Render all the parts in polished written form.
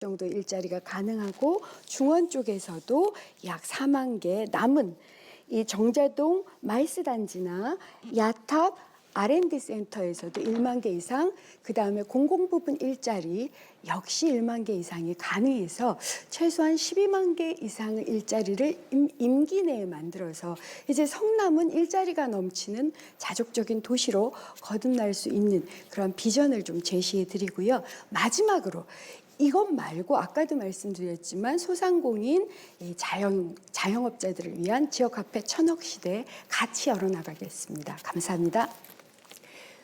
정도 일자리가 가능하고 중원 쪽에서도 약 4만 개 남은 이 정자동 마이스 단지나 야탑 R&D 센터에서도 1만 개 이상, 그다음에 공공부분 일자리 역시 1만 개 이상이 가능해서 최소한 12만 개 이상의 일자리를 임기 내에 만들어서 이제 성남은 일자리가 넘치는 자족적인 도시로 거듭날 수 있는 그런 비전을 좀 제시해 드리고요. 마지막으로 이것 말고 아까도 말씀드렸지만 소상공인 자영업자들을 위한 지역화폐 1000억 시대 같이 열어나가겠습니다. 감사합니다.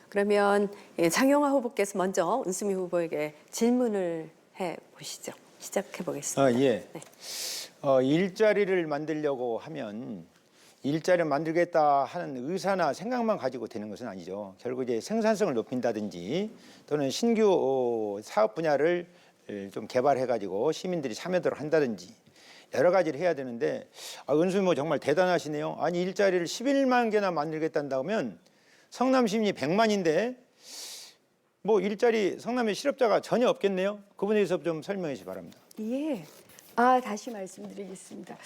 그러면 장영화 후보께서 먼저 은수미 후보에게 질문을 해보시죠. 시작해 보겠습니다. 예. 네. 일자리를 만들려고 하면 일자리를 만들겠다 하는 의사나 생각만 가지고 되는 것은 아니죠. 결국 이제 생산성을 높인다든지 또는 신규 사업 분야를 좀 개발해가지고 시민들이 참여도록 한다든지 여러 가지를 해야 되는데 은수미 뭐 정말 대단하시네요. 아니 일자리를 11만 개나 만들겠다고 하면 성남 시민이 100만인데 뭐 일자리 성남에 실업자가 전혀 없겠네요. 그 부분에 대해서 좀 설명해 주시기 바랍니다. 예. 다시 말씀드리겠습니다.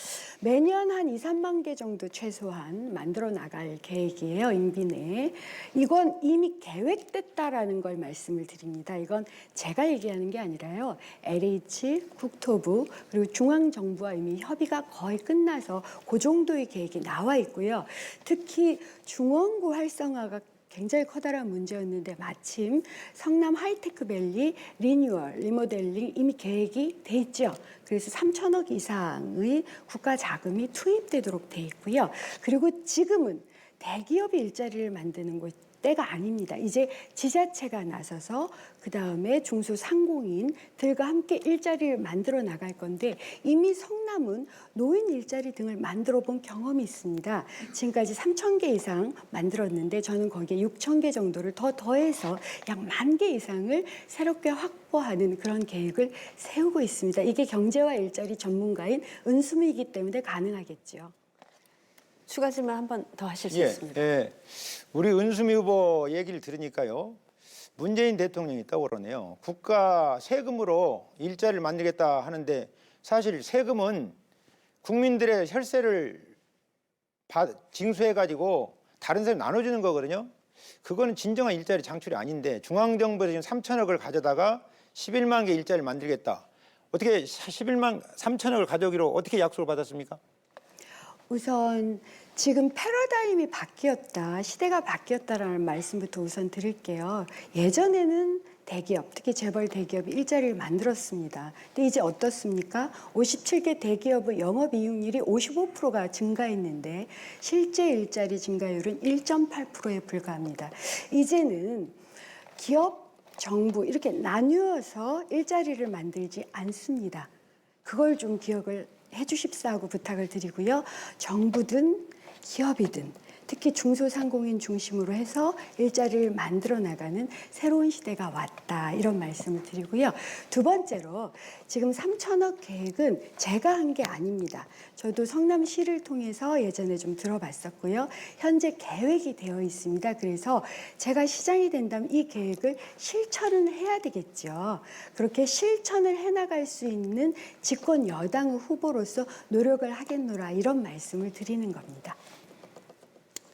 매년 한 2, 3만 개 정도 최소한 만들어 나갈 계획이에요, 임기 내에. 이건 이미 계획됐다라는 걸 말씀을 드립니다. 이건 제가 얘기하는 게 아니라요. LH, 국토부, 그리고 중앙정부와 이미 협의가 거의 끝나서 그 정도의 계획이 나와 있고요. 특히 중원구 활성화가 굉장히 커다란 문제였는데 마침 성남 하이테크밸리 리뉴얼, 리모델링 이미 계획이 돼 있죠. 그래서 3천억 이상의 국가 자금이 투입되도록 돼 있고요. 그리고 지금은 대기업이 일자리를 만드는 때가 아닙니다. 이제 지자체가 나서서 그다음에 중소상공인들과 함께 일자리를 만들어 나갈 건데 이미 성남은 노인 일자리 등을 만들어 본 경험이 있습니다. 지금까지 3천 개 이상 만들었는데 저는 거기에 6천 개 정도를 더해서 약 10,000개 이상을 새롭게 확보하는 그런 계획을 세우고 있습니다. 이게 경제와 일자리 전문가인 은수미이기 때문에 가능하겠죠. 추가 질문 한 번 더 하실 수 예, 있습니다. 예. 우리 은수미 후보 얘기를 들으니까요. 문재인 대통령이 떠오르네요. 국가 세금으로 일자리를 만들겠다 하는데 사실 세금은 국민들의 혈세를 징수해가지고 다른 사람 나눠주는 거거든요. 그거는 진정한 일자리 창출이 아닌데 중앙정부에서 지금 3천억을 가져다가 11만 개 일자리를 만들겠다. 어떻게 3천억을 가져오기로 어떻게 약속을 받았습니까? 우선 지금 패러다임이 바뀌었다, 시대가 바뀌었다라는 말씀부터 우선 드릴게요. 예전에는 대기업, 특히 재벌 대기업이 일자리를 만들었습니다. 근데 이제 어떻습니까? 57개 대기업의 영업이익률이 55%가 증가했는데 실제 일자리 증가율은 1.8%에 불과합니다. 이제는 기업, 정부 이렇게 나누어서 일자리를 만들지 않습니다. 그걸 좀 기억을 해주십사 하고 부탁을 드리고요. 정부든 기업이든 특히 중소상공인 중심으로 해서 일자리를 만들어 나가는 새로운 시대가 왔다 이런 말씀을 드리고요. 두 번째로 지금 3천억 계획은 제가 한 게 아닙니다. 저도 성남시를 통해서 예전에 좀 들어봤었고요. 현재 계획이 되어 있습니다. 그래서 제가 시장이 된다면 이 계획을 실천은 해야 되겠죠. 그렇게 실천을 해나갈 수 있는 집권 여당 후보로서 노력을 하겠노라 이런 말씀을 드리는 겁니다.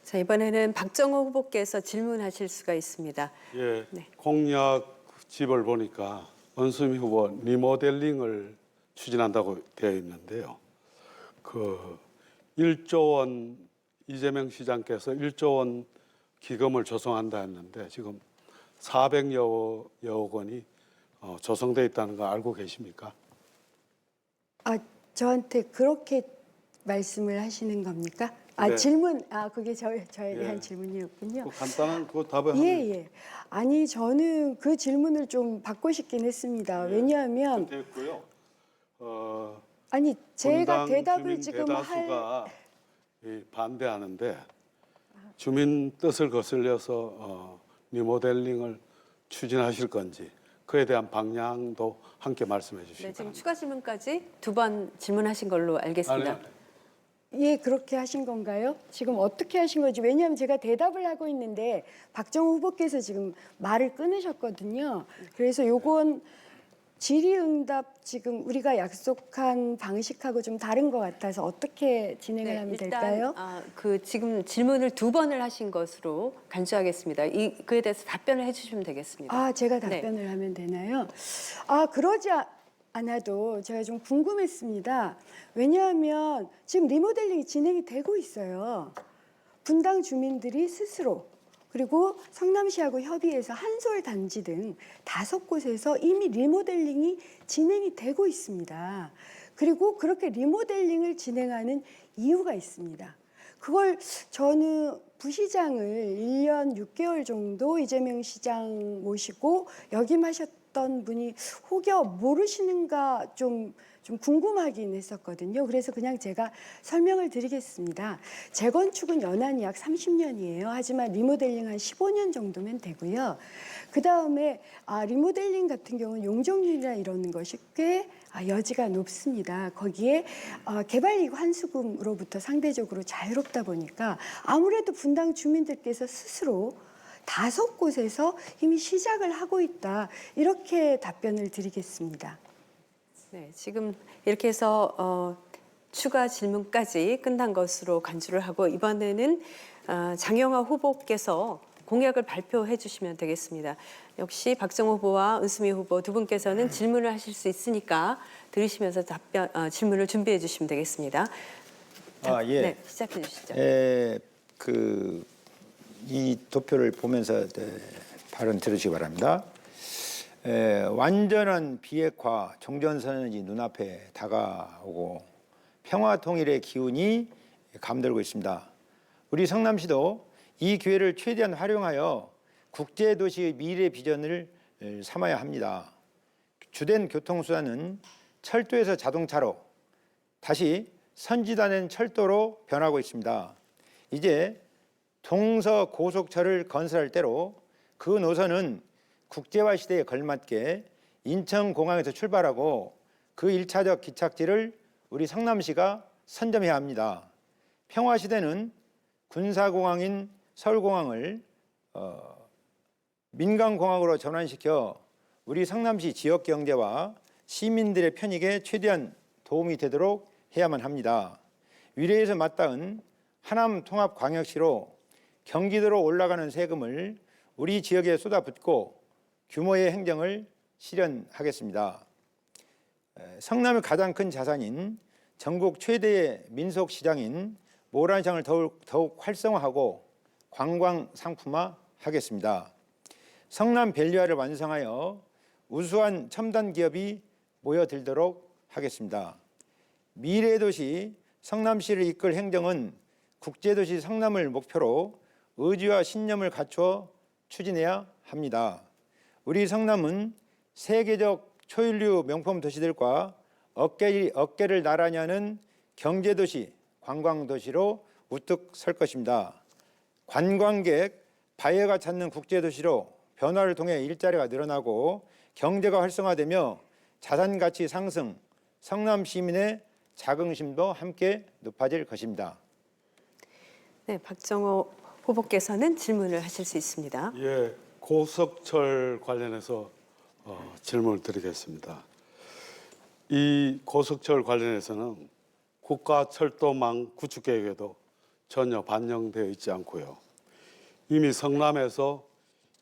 자, 이번에는 박정호 후보께서 질문하실 수가 있습니다. 예, 네. 공약집을 보니까 은수미 후보 리모델링을 추진한다고 되어 있는데요. 그 1조 원 이재명 시장께서 1조 원 기금을 조성한다 했는데 지금 400여억 원이 조성돼 있다는 거 알고 계십니까? 저한테 그렇게 말씀을 하시는 겁니까? 네. 질문, 그게 저에 대한 예. 질문이었군요. 그 간단한 그 답을 하면 예. 아니, 저는 그 질문을 좀 받고 싶긴 했습니다. 왜냐하면, 됐고요. 아니, 제가 분당 대답을 주민 지금 대다수가 반대하는데 주민 뜻을 거슬려서 리모델링을 추진하실 건지 그에 대한 방향도 함께 말씀해 주시기 네, 지금 바랍니다. 추가 질문까지 2번 질문하신 걸로 알겠습니다. 아니, 예, 그렇게 하신 건가요? 지금 어떻게 하신 거지? 왜냐하면 제가 대답을 하고 있는데 박정호 후보께서 지금 말을 끊으셨거든요. 그래서 요건 질의응답 지금 우리가 약속한 방식하고 좀 다른 것 같아서 어떻게 진행을 하면 될까요? 그 지금 질문을 2번을 하신 것으로 간주하겠습니다. 그에 대해서 답변을 해주시면 되겠습니다. 아, 제가 네. 답변을 하면 되나요? 그러지 않아도 제가 좀 궁금했습니다. 왜냐하면 지금 리모델링이 진행이 되고 있어요. 분당 주민들이 스스로 그리고 성남시하고 협의해서 한솔 단지 등 5곳에서 이미 리모델링이 진행이 되고 있습니다. 그리고 그렇게 리모델링을 진행하는 이유가 있습니다. 그걸 저는 부시장을 1년 6개월 정도 이재명 시장 모시고 역임하셨던 분이 혹여 모르시는가 좀 궁금하긴 했었거든요. 그래서 그냥 제가 설명을 드리겠습니다. 재건축은 연한이 약 30년이에요. 하지만 리모델링 한 15년 정도면 되고요. 그 다음에 리모델링 같은 경우는 용적률이나 이런 것이 꽤 여지가 높습니다. 거기에 개발이익 환수금으로부터 상대적으로 자유롭다 보니까 아무래도 분당 주민들께서 스스로 5곳에서 이미 시작을 하고 있다. 이렇게 답변을 드리겠습니다. 네, 지금 이렇게 해서 추가 질문까지 끝난 것으로 간주를 하고 이번에는 장영하 후보께서 공약을 발표해 주시면 되겠습니다. 역시 박정호 후보와 은수미 후보 두 분께서는 질문을 하실 수 있으니까 들으시면서 질문을 준비해 주시면 되겠습니다. 예. 네, 시작해 주시죠. 이 도표를 보면서 발언 들으시기 바랍니다. 완전한 비핵화 종전선언이 눈앞에 다가오고 평화 통일의 기운이 감돌고 있습니다. 우리 성남시도 이 기회를 최대한 활용하여 국제도시의 미래 비전을 삼아야 합니다. 주된 교통수단은 철도에서 자동차로 다시 선지단은 철도로 변하고 있습니다. 이제 동서 고속철을 건설할 때로 그 노선은 국제화 시대에 걸맞게 인천공항에서 출발하고 그 1차적 기착지를 우리 성남시가 선점해야 합니다. 평화 시대는 군사공항인 서울공항을 민간공항으로 전환시켜 우리 성남시 지역 경제와 시민들의 편익에 최대한 도움이 되도록 해야만 합니다. 위례에서 맞닿은 하남 통합광역시로 경기도로 올라가는 세금을 우리 지역에 쏟아붓고 규모의 행정을 실현하겠습니다. 성남의 가장 큰 자산인 전국 최대의 민속시장인 모란시장을 더욱 활성화하고 관광 상품화하겠습니다. 성남 밸류화를 완성하여 우수한 첨단 기업이 모여들도록 하겠습니다. 미래의 도시 성남시를 이끌 행정은 국제도시 성남을 목표로 의지와 신념을 갖추어 추진해야 합니다. 우리 성남은 세계적 초일류 명품 도시들과 어깨를 나란히 하는 경제도시, 관광도시로 우뚝 설 것입니다. 관광객, 바이어가 찾는 국제도시로 변화를 통해 일자리가 늘어나고 경제가 활성화되며 자산가치 상승, 성남 시민의 자긍심도 함께 높아질 것입니다. 네, 박정호 후보께서는 질문을 하실 수 있습니다. 예, 고속철 관련해서 질문을 드리겠습니다. 이 고속철 관련해서는 국가철도망 구축 계획에도 전혀 반영되어 있지 않고요. 이미 성남에서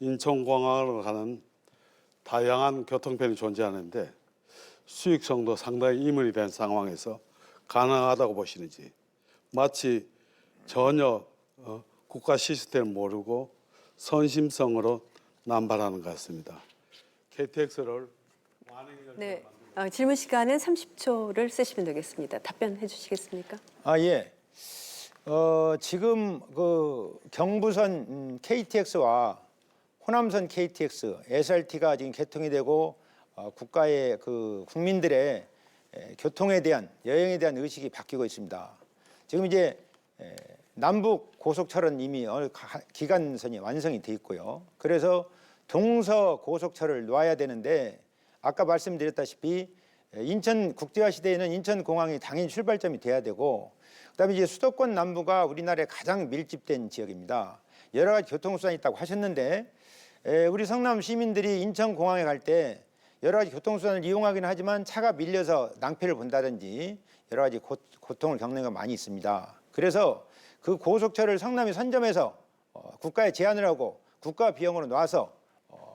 인천공항으로 가는 다양한 교통편이 존재하는데 수익성도 상당히 이문이 된 상황에서 가능하다고 보시는지, 마치 전혀 국가 시스템을 모르고 선심성으로 남발하는 것 같습니다. KTX를 네, 질문 시간은 30초를 쓰시면 되겠습니다. 답변해 주시겠습니까? 예. 지금 그 경부선 KTX와 호남선 KTX, SRT가 지금 개통이 되고 국가의 그 국민들의 교통에 대한 여행에 대한 의식이 바뀌고 있습니다. 지금 이제 남북 고속철은 이미 기간선이 완성이 돼 있고요. 그래서 동서 고속철을 놔야 되는데 아까 말씀드렸다시피 인천 국제화 시대에는 인천공항이 당연히 출발점이 돼야 되고 그다음에 이제 수도권 남부가 우리나라의 가장 밀집된 지역입니다. 여러 가지 교통수단이 있다고 하셨는데 우리 성남 시민들이 인천공항에 갈 때 여러 가지 교통수단을 이용하긴 하지만 차가 밀려서 낭패를 본다든지 여러 가지 고통을 겪는 게 많이 있습니다. 그래서 그 고속철을 성남이 선점해서 국가에 제안을 하고 국가 비용으로 놔서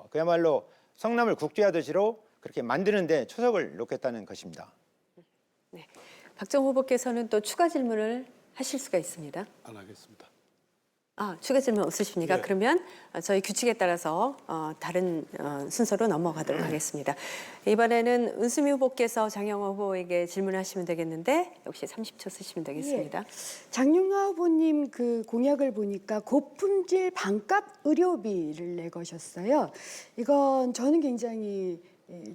그야말로 성남을 국제하듯이로 그렇게 만드는데 초석을 놓겠다는 것입니다. 네. 박정 후보께서는 또 추가 질문을 하실 수가 있습니다. 안 하겠습니다. 추가 질문 없으십니까? 네. 그러면 저희 규칙에 따라서 다른 순서로 넘어가도록 하겠습니다. 이번에는 은수미 후보께서 장영호 후보에게 질문하시면 되겠는데 역시 30초 쓰시면 되겠습니다. 장용화 후보님 그 공약을 보니까 고품질 반값 의료비를 내거셨어요. 이건 저는 굉장히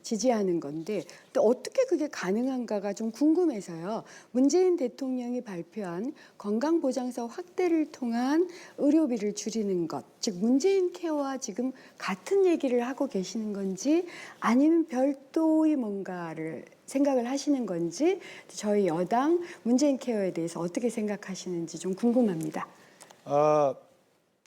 지지하는 건데 또 어떻게 그게 가능한가가 좀 궁금해서요. 문재인 대통령이 발표한 건강보장서 확대를 통한 의료비를 줄이는 것, 즉 문재인 케어와 지금 같은 얘기를 하고 계시는 건지 아니면 별도의 뭔가를 생각을 하시는 건지 저희 여당 문재인 케어에 대해서 어떻게 생각하시는지 좀 궁금합니다.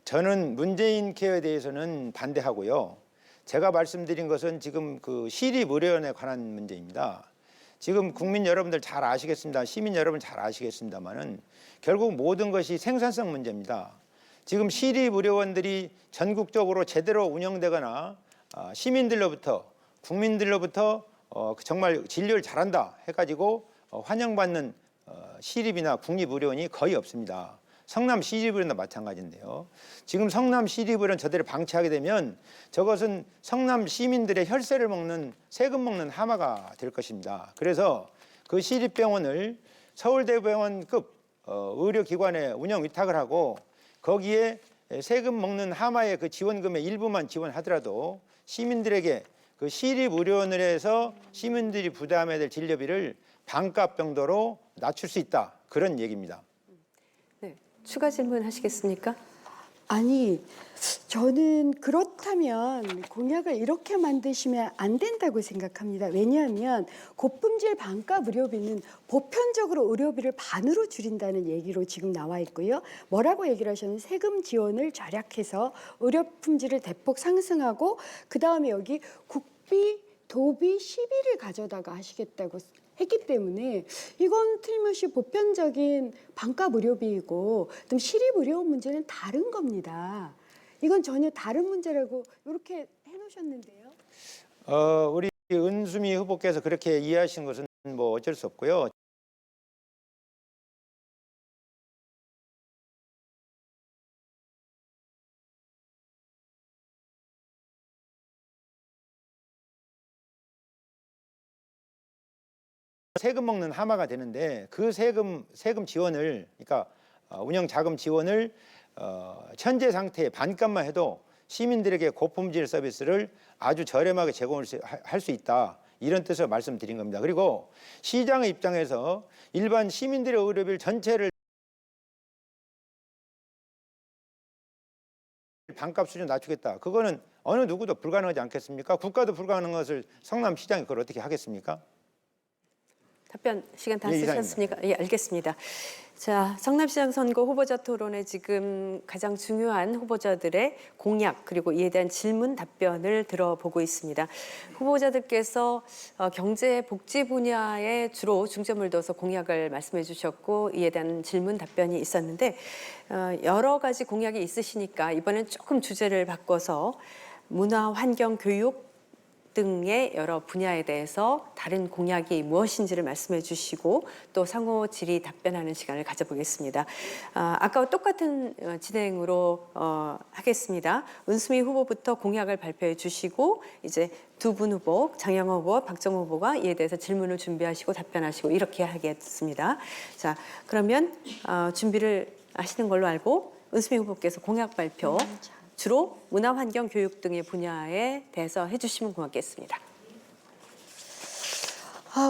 저는 문재인 케어에 대해서는 반대하고요. 제가 말씀드린 것은 지금 그 시립의료원에 관한 문제입니다. 지금 국민 여러분들 잘 아시겠습니다. 시민 여러분 잘 아시겠습니다만은 결국 모든 것이 생산성 문제입니다. 지금 시립의료원들이 전국적으로 제대로 운영되거나 시민들로부터 국민들로부터 정말 진료를 잘한다 해가지고 환영받는 시립이나 국립의료원이 거의 없습니다. 성남 시립의료원도 마찬가지인데요. 지금 성남 시립의료원 저대로 방치하게 되면 저것은 성남 시민들의 혈세를 먹는 세금 먹는 하마가 될 것입니다. 그래서 그 시립병원을 서울대병원급 의료기관에 운영 위탁을 하고 거기에 세금 먹는 하마의 그 지원금의 일부만 지원하더라도 시민들에게 그 시립의료원을 해서 시민들이 부담해야 될 진료비를 반값 정도로 낮출 수 있다. 그런 얘기입니다. 추가 질문 하시겠습니까? 아니, 저는 그렇다면 공약을 이렇게 만드시면 안 된다고 생각합니다. 왜냐하면 고품질 반값 의료비는 보편적으로 의료비를 반으로 줄인다는 얘기로 지금 나와 있고요. 뭐라고 얘기를 하셨는지 세금 지원을 절약해서 의료 품질을 대폭 상승하고 그다음에 여기 국비, 도비, 시비를 가져다가 하시겠다고 했기 때문에 이건 틀림없이 보편적인 반값 의료비이고 또 시립의료 문제는 다른 겁니다. 이건 전혀 다른 문제라고 이렇게 해놓으셨는데요. 우리 은수미 후보께서 그렇게 이해하신 것은 뭐 어쩔 수 없고요. 세금 먹는 하마가 되는데 그 세금 지원을 그러니까 운영 자금 지원을 현재 상태의 반값만 해도 시민들에게 고품질 서비스를 아주 저렴하게 제공할 수 있다. 이런 뜻으로 말씀드린 겁니다. 그리고 시장의 입장에서 일반 시민들의 의료비를 전체를 반값 수준 낮추겠다. 그거는 어느 누구도 불가능하지 않겠습니까? 국가도 불가능한 것을 성남시장이 그걸 어떻게 하겠습니까? 답변 시간 다 예, 쓰셨으니까 예, 알겠습니다. 자, 성남시장 선거 후보자 토론에 지금 가장 중요한 후보자들의 공약 그리고 이에 대한 질문 답변을 들어보고 있습니다. 후보자들께서 경제 복지 분야에 주로 중점을 둬서 공약을 말씀해 주셨고 이에 대한 질문 답변이 있었는데 여러 가지 공약이 있으시니까 이번엔 조금 주제를 바꿔서 문화, 환경, 교육 등의 여러 분야에 대해서 다른 공약이 무엇인지를 말씀해 주시고 또 상호 질의 답변하는 시간을 가져보겠습니다. 아까와 똑같은 진행으로 하겠습니다. 은수미 후보부터 공약을 발표해 주시고 이제 두 분 후보, 장영호 후보, 박정호 후보가 이에 대해서 질문을 준비하시고 답변하시고 이렇게 하겠습니다. 자, 그러면 준비를 하시는 걸로 알고 은수미 후보께서 공약 발표 주로 문화, 환경, 교육 등의 분야에 대해서 해주시면 고맙겠습니다.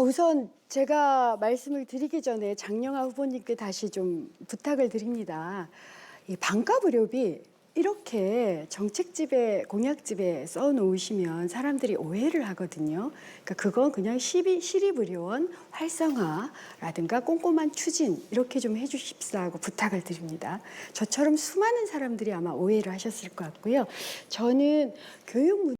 우선 제가 말씀을 드리기 전에 장영하 후보님께 다시 좀 부탁을 드립니다. 이 반값 의료비 이렇게 정책집에 공약집에 써놓으시면 사람들이 오해를 하거든요. 그러니까 그건 그냥 시립의료원 활성화라든가 꼼꼼한 추진 이렇게 좀 해주십사 하고 부탁을 드립니다. 저처럼 수많은 사람들이 아마 오해를 하셨을 것 같고요. 저는 교육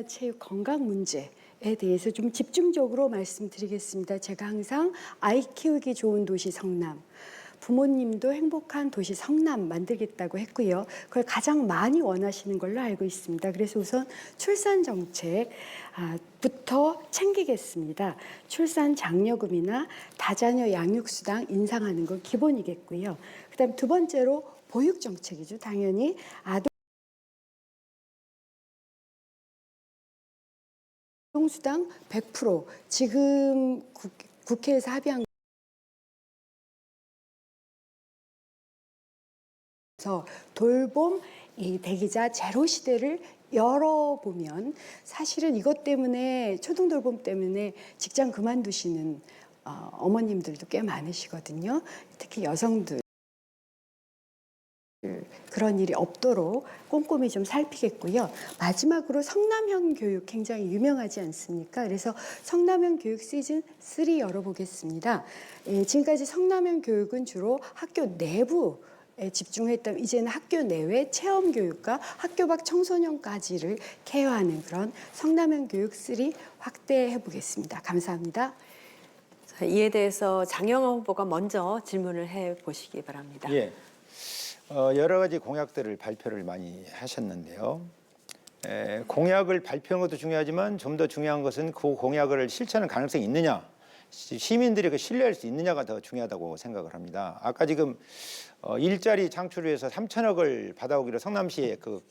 체육 건강 문제에 대해서 좀 집중적으로 말씀드리겠습니다. 제가 항상 아이 키우기 좋은 도시 성남, 부모님도 행복한 도시 성남 만들겠다고 했고요. 그걸 가장 많이 원하시는 걸로 알고 있습니다. 그래서 우선 출산 정책부터 챙기겠습니다. 출산 장려금이나 다자녀 양육수당 인상하는 건 기본이겠고요. 그다음 두 번째로 보육 정책이죠. 당연히 아동수당 100% 지금 국회에서 합의한 돌봄 이 대기자 제로 시대를 열어보면 사실은 이것 때문에 초등돌봄 때문에 직장 그만두시는 어머님들도 꽤 많으시거든요. 특히 여성들 그런 일이 없도록 꼼꼼히 좀 살피겠고요. 마지막으로 성남형 교육 굉장히 유명하지 않습니까? 그래서 성남형 교육 시즌 3 열어보겠습니다. 지금까지 성남형 교육은 주로 학교 내부 집중했다면 이제는 학교 내외 체험 교육과 학교 밖 청소년까지를 케어하는 그런 성남형 교육 3 확대해 보겠습니다. 감사합니다. 자, 이에 대해서 장영아 후보가 먼저 질문을 해 보시기 바랍니다. 예. 여러 가지 공약들을 발표를 많이 하셨는데요. 공약을 발표한 것도 중요하지만 좀 더 중요한 것은 그 공약을 실천할 가능성이 있느냐, 시민들이 그 신뢰할 수 있느냐가 더 중요하다고 생각을 합니다. 아까 지금 일자리 창출을 위해서 3천억을 받아오기로 성남시의 그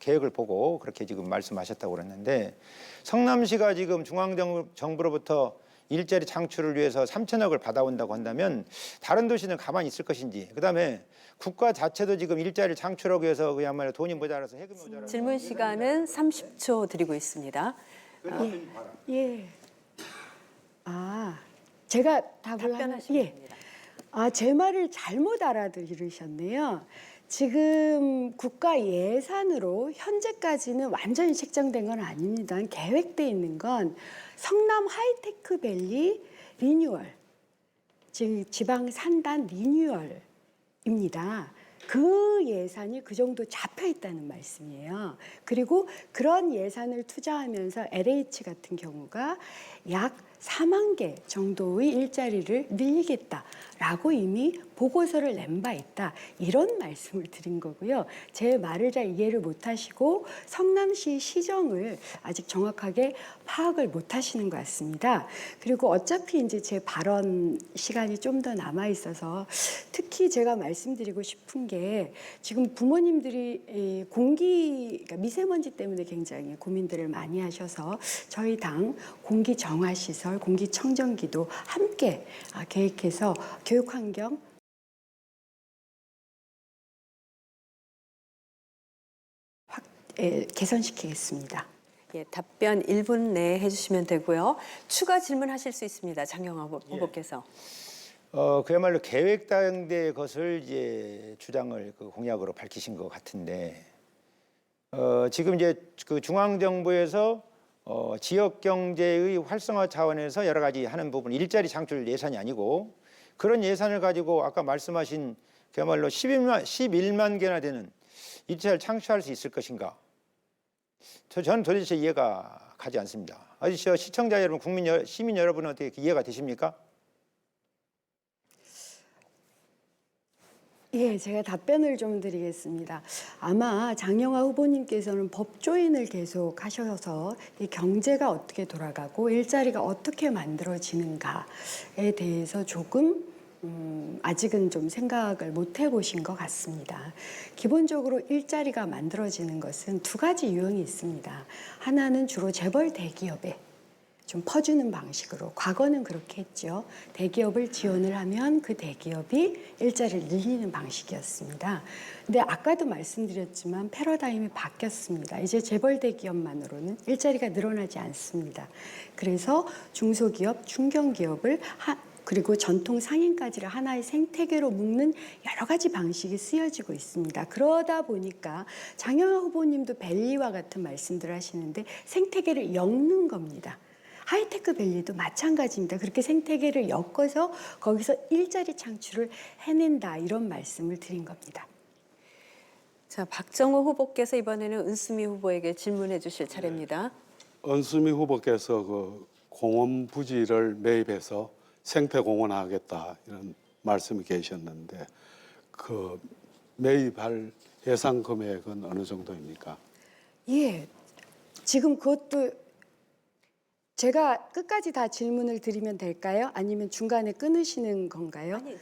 계획을 보고 그렇게 지금 말씀하셨다고 그랬는데, 성남시가 지금 중앙정부로부터 일자리 창출을 위해서 3천억을 받아온다고 한다면 다른 도시는 가만히 있을 것인지, 그다음에 국가 자체도 지금 일자리를 창출하기 위해서 그야말로 돈이 모자라서 해금이 모자라서 질문 시간은 30초 드리고 있습니다. 예. 제가 답변하시면 됩니다. 제 말을 잘못 알아들으셨네요. 지금 국가 예산으로 현재까지는 완전히 책정된 건 아닙니다. 계획돼 있는 건 성남 하이테크 밸리 리뉴얼, 즉 지방 3단 리뉴얼입니다. 그 예산이 그 정도 잡혀 있다는 말씀이에요. 그리고 그런 예산을 투자하면서 LH 같은 경우가 약 4만 개 정도의 일자리를 늘리겠다라고 이미 보고서를 낸 바 있다. 이런 말씀을 드린 거고요. 제 말을 잘 이해를 못하시고 성남시 시정을 아직 정확하게 파악을 못하시는 것 같습니다. 그리고 어차피 이제 제 발언 시간이 좀 더 남아 있어서 특히 제가 말씀드리고 싶은 게 지금 부모님들이 그러니까 미세먼지 때문에 굉장히 고민들을 많이 하셔서 저희 당 공기 정화 시설, 공기청정기도 함께 계획해서 교육 환경 개선시키겠습니다. 예, 답변 1분 내에 해주시면 되고요. 추가 질문하실 수 있습니다. 장영아 후보께서. 그야말로 계획당대의 것을 이제 주장을 그 공약으로 밝히신 것 같은데, 지금 이제 그 중앙정부에서 지역 경제의 활성화 차원에서 여러 가지 하는 부분, 일자리 창출 예산이 아니고 그런 예산을 가지고 아까 말씀하신 그야말로 11만 개나 되는 일자리를 창출할 수 있을 것인가? 저는 도대체 이해가 가지 않습니다. 시청자 여러분, 시민 여러분은 어떻게 이해가 되십니까? 예, 제가 답변을 좀 드리겠습니다. 아마 장영아 후보님께서는 법조인을 계속 하셔서 이 경제가 어떻게 돌아가고 일자리가 어떻게 만들어지는가에 대해서 조금 아직은 좀 생각을 못 해보신 것 같습니다. 기본적으로 일자리가 만들어지는 것은 두 가지 유형이 있습니다. 하나는 주로 재벌 대기업에 좀 퍼주는 방식으로, 과거는 그렇게 했죠. 대기업을 지원을 하면 그 대기업이 일자리를 늘리는 방식이었습니다. 근데 아까도 말씀드렸지만 패러다임이 바뀌었습니다. 이제 재벌 대기업만으로는 일자리가 늘어나지 않습니다. 그래서 중소기업, 중견기업을 그리고 전통 상인까지를 하나의 생태계로 묶는 여러 가지 방식이 쓰여지고 있습니다. 그러다 보니까 장영아 후보님도 밸리와 같은 말씀들을 하시는데 생태계를 엮는 겁니다. 하이테크 밸리도 마찬가지입니다. 그렇게 생태계를 엮어서 거기서 일자리 창출을 해낸다, 이런 말씀을 드린 겁니다. 자, 박정호 후보께서 이번에는 은수미 후보에게 질문해 주실 차례입니다. 은수미 후보께서 그 공원 부지를 매입해서 생태공원하겠다 이런 말씀이 계셨는데 그 매입할 예상 금액은 어느 정도입니까? 예, 지금 그것도 제가 끝까지 다 질문을 드리면 될까요? 아니면 중간에 끊으시는 건가요? 아니,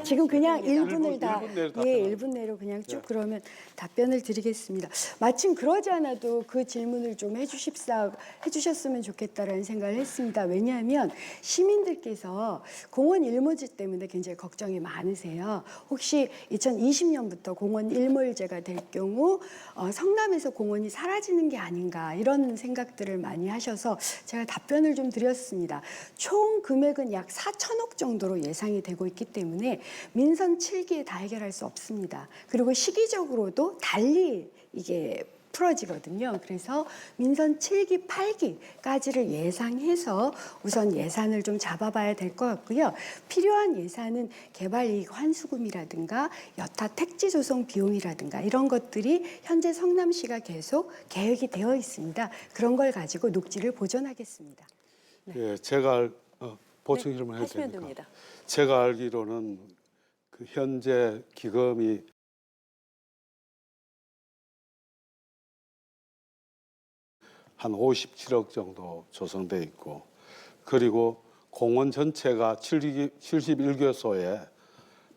지금 그냥 답변하시면 일분을 다, 일분 내로 예, 답변하세요. 1분 내로 그냥 쭉 네. 그러면 답변을 드리겠습니다. 마침 그러지 않아도 그 질문을 좀 해주셨으면 좋겠다라는 생각을 했습니다. 왜냐하면 시민들께서 공원 일몰지 때문에 굉장히 걱정이 많으세요. 혹시 2020년부터 공원 일몰제가 될 경우 성남에서 공원이 사라지는 게 아닌가 이런 생각들을 많이 하셔서 제가 답변을 좀 드렸습니다. 총 금액은 약 4천억 정도로 예상이 되고 있기 때문에 민선 7기에 다 해결할 수 없습니다. 그리고 시기적으로도 달리 이게 풀어지거든요. 그래서 민선 7기, 8기까지를 예상해서 우선 예산을 좀 잡아봐야 될 것 같고요. 필요한 예산은 개발이익 환수금이라든가 여타 택지 조성 비용이라든가 이런 것들이 현재 성남시가 계속 계획이 되어 있습니다. 그런 걸 가지고 녹지를 보존하겠습니다. 예, 제가 보충 네, 질문 해도 하시면 됩니까? 됩니다. 제가 알기로는 그 현재 기금이 한 57억 정도 조성돼 있고 그리고 공원 전체가 71개소에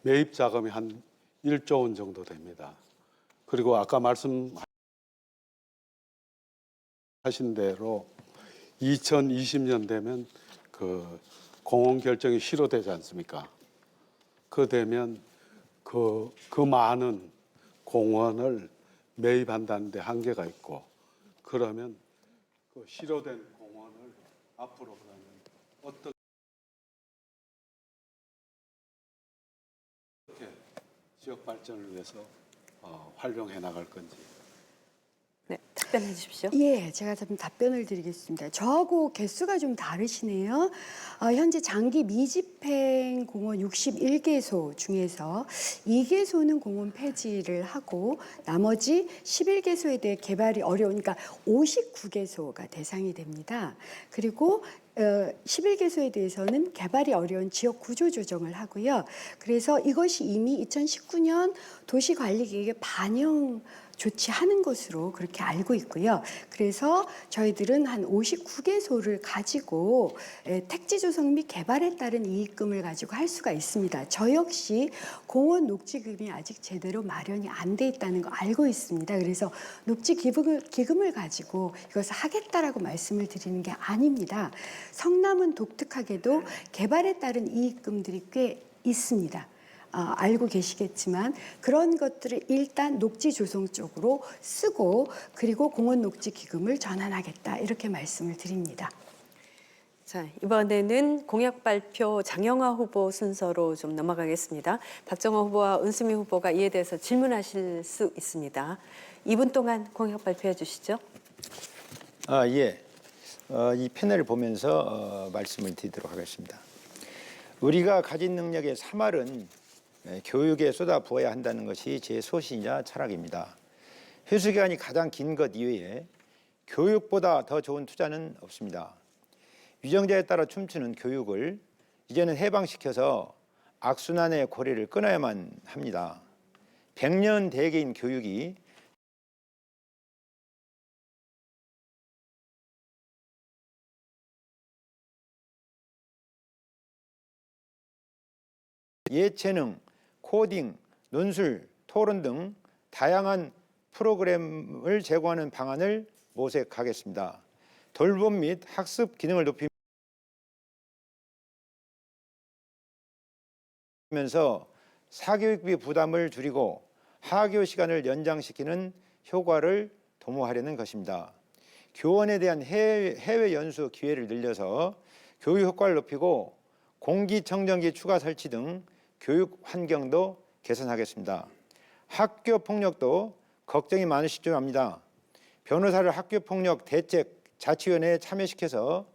매입 자금이 한 1조 원 정도 됩니다. 그리고 아까 말씀하신 대로 2020년 되면 그 공원 결정이 실효되지 않습니까? 그 되면 그 많은 공원을 매입한다는 데 한계가 있고 그러면 그 실효된 공원을 앞으로 그러면 어떻게 지역 발전을 위해서 활용해 나갈 건지. 네, 답변해 주십시오. 예, 제가 좀 답변을 드리겠습니다. 저하고 개수가 좀 다르시네요. 현재 장기 미집행 공원 61개소 중에서 2개소는 공원 폐지를 하고 나머지 11개소에 대해 개발이 어려우니까 59개소가 대상이 됩니다. 그리고 11개소에 대해서는 개발이 어려운 지역 구조 조정을 하고요. 그래서 이것이 이미 2019년 도시관리계획에 반영 조치하는 것으로 그렇게 알고 있고요. 그래서 저희들은 한 59개소를 가지고 택지 조성 및 개발에 따른 이익금을 가지고 할 수가 있습니다. 저 역시 공원 녹지금이 아직 제대로 마련이 안 돼 있다는 거 알고 있습니다. 그래서 녹지 기금을 가지고 이것을 하겠다라고 말씀을 드리는 게 아닙니다. 성남은 독특하게도 개발에 따른 이익금들이 꽤 있습니다. 알고 계시겠지만 그런 것들을 일단 녹지 조성 쪽으로 쓰고 그리고 공원 녹지 기금을 전환하겠다 이렇게 말씀을 드립니다. 자, 이번에는 공약 발표 장영하 후보 순서로 좀 넘어가겠습니다. 박정호 후보와 은수미 후보가 이에 대해서 질문하실 수 있습니다. 2분 동안 공약 발표해 주시죠. 예. 이 패널을 보면서 말씀을 드리도록 하겠습니다. 우리가 가진 능력의 3할은 교육에 쏟아 부어야 한다는 것이 제 소신이자 철학입니다. 휴수 기간이 가장 긴 것 이외에 교육보다 더 좋은 투자는 없습니다. 유정자에 따라 춤추는 교육을 이제는 해방시켜서 악순환의 고리를 끊어야만 합니다. 100년 대계인 교육이 예체능, 코딩, 논술, 토론 등 다양한 프로그램을 제공하는 방안을 모색하겠습니다. 돌봄 및 학습 기능을 높이면서 사교육비 부담을 줄이고 하교 시간을 연장시키는 효과를 도모하려는 것입니다. 교원에 대한 해외 연수 기회를 늘려서 교육 효과를 높이고 공기청정기 추가 설치 등 교육 환경도 개선하겠습니다. 학교 폭력도 걱정이 많으실 줄 압니다. 변호사를 학교폭력 대책 자치위원회에 참여시켜서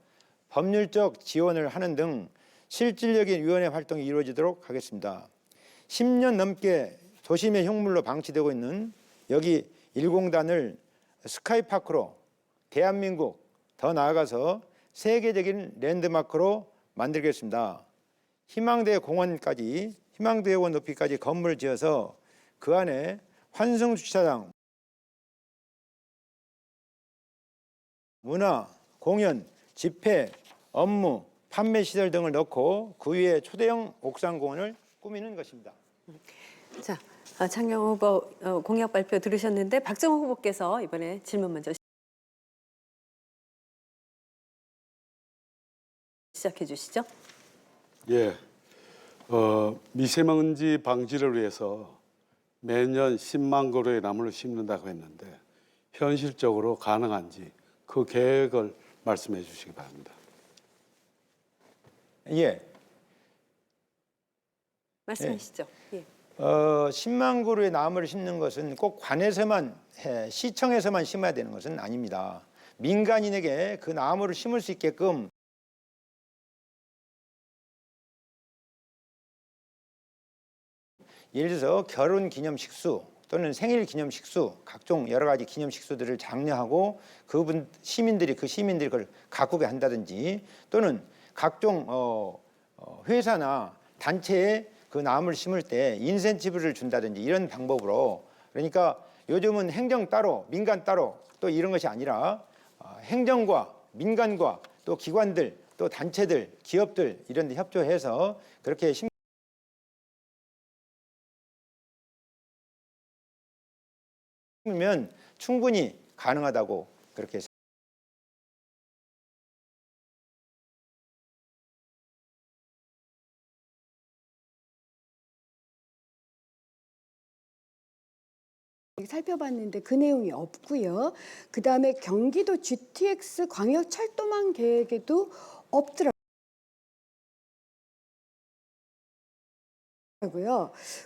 법률적 지원을 하는 등 실질적인 위원회 활동이 이루어지도록 하겠습니다. 10년 넘게 도심의 흉물로 방치되고 있는 여기 1공단을 스카이파크로 대한민국 더 나아가서 세계적인 랜드마크로 만들겠습니다. 희망대 공원까지 희망대원 높이까지 건물을 지어서 그 안에 환승 주차장, 문화, 공연, 집회, 업무, 판매 시설 등을 넣고 그 위에 초대형 옥상 공원을 꾸미는 것입니다. 자, 장영호 후보 공약 발표 들으셨는데 박정호 후보께서 이번에 질문 먼저 시작해 주시죠. 예, 미세먼지 방지를 위해서 매년 10만 그루의 나무를 심는다고 했는데 현실적으로 가능한지 그 계획을 말씀해 주시기 바랍니다. 예. 말씀하시죠. 예. 10만 그루의 나무를 심는 것은 꼭 관에서만 시청에서만 심어야 되는 것은 아닙니다. 민간인에게 그 나무를 심을 수 있게끔 예를 들어서 결혼 기념 식수 또는 생일 기념 식수, 각종 여러 가지 기념 식수들을 장려하고 시민들이 그걸 가꾸게 한다든지 또는 각종 회사나 단체에 그 나무를 심을 때 인센티브를 준다든지 이런 방법으로, 그러니까 요즘은 행정 따로 민간 따로 또 이런 것이 아니라 행정과 민간과 또 기관들 또 단체들 기업들 이런 데 협조해서 그렇게 심으면 충분히 가능하다고 그렇게 살펴봤는데 그 내용이 없고요. 그다음에 경기도 GTX 광역철도망 계획에도 없더라고요.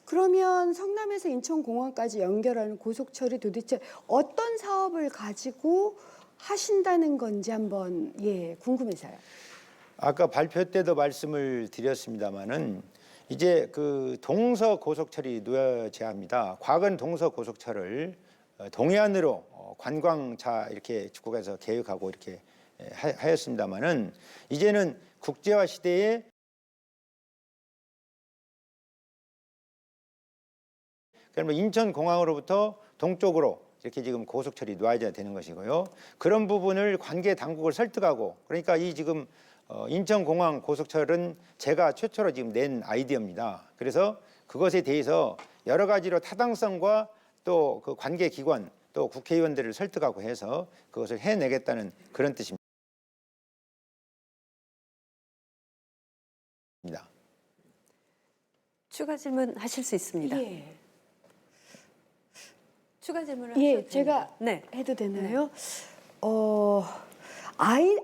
그러면 성남에서 인천공항까지 연결하는 고속철이 도대체 어떤 사업을 가지고 하신다는 건지 한번 궁금해서요. 아까 발표 때도 말씀을 드렸습니다마는 이제 그 동서 고속철이 놓여져야 합니다. 과거는 동서 고속철을 동해안으로 관광차 이렇게 축구해서 계획하고 이렇게 하였습니다마는 이제는 국제화 시대에 그러면 인천공항으로부터 동쪽으로 이렇게 지금 고속철이 놓아져야 되는 것이고요. 그런 부분을 관계 당국을 설득하고, 그러니까 이 지금 인천공항 고속철은 제가 최초로 지금 낸 아이디어입니다. 그래서 그것에 대해서 여러 가지로 타당성과 또 그 관계 기관 또 국회의원들을 설득하고 해서 그것을 해내겠다는 그런 뜻입니다. 추가 질문 하실 수 있습니다. 예. 추가 질문을 하셔도 제가 됩니다. 네. 해도 되나요?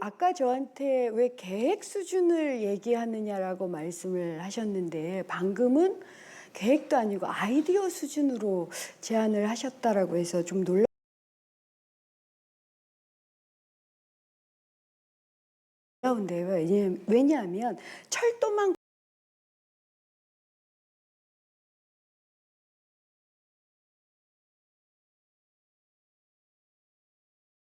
아까 저한테 왜 계획 수준을 얘기하느냐라고 말씀을 하셨는데 방금은 계획도 아니고 아이디어 수준으로 제안을 하셨다라고 해서 좀 놀라운데요. 왜냐하면 철도망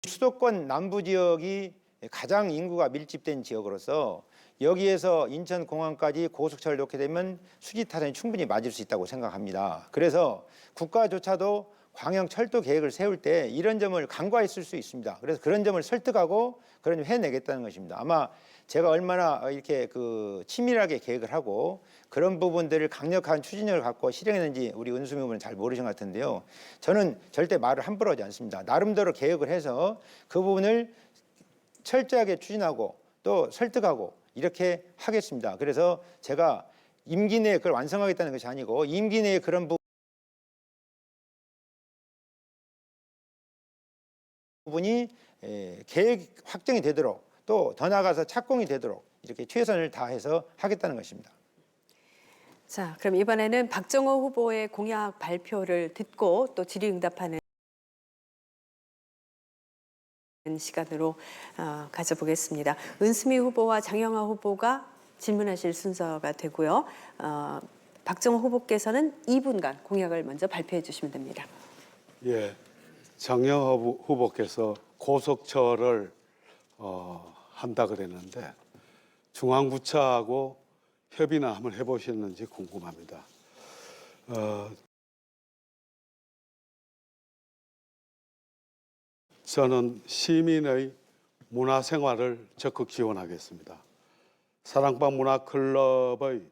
수도권 남부 지역이 가장 인구가 밀집된 지역으로서 여기에서 인천공항까지 고속철을 놓게 되면 수지 타선이 충분히 맞을 수 있다고 생각합니다. 그래서 국가조차도 광역철도 계획을 세울 때 이런 점을 간과했을 수 있습니다. 그래서 그런 점을 설득하고 그런 점 해내겠다는 것입니다. 아마 제가 얼마나 이렇게 치밀하게 계획을 하고 그런 부분들을 강력한 추진력을 갖고 실행했는지 우리 은수미 의원은 잘 모르신 것 같은데요. 저는 절대 말을 함부로 하지 않습니다. 나름대로 계획을 해서 그 부분을 철저하게 추진하고 또 설득하고 이렇게 하겠습니다. 그래서 제가 임기 내에 그걸 완성하겠다는 것이 아니고 임기 내에 그런 부분이 계획 확정이 되도록 또 더 나아가서 착공이 되도록 이렇게 최선을 다해서 하겠다는 것입니다. 자, 그럼 이번에는 박정호 후보의 공약 발표를 듣고 또 질의응답하는 시간으로 가져보겠습니다. 은수미 후보와 장영하 후보가 질문하실 순서가 되고요. 박정호 후보께서는 2분간 공약을 먼저 발표해 주시면 됩니다. 예, 장영호 후보께서 고속철을 한다 그랬는데 중앙부처하고 협의나 한번 해보셨는지 궁금합니다. 저는 시민의 문화생활을 적극 지원하겠습니다. 사랑방 문화클럽의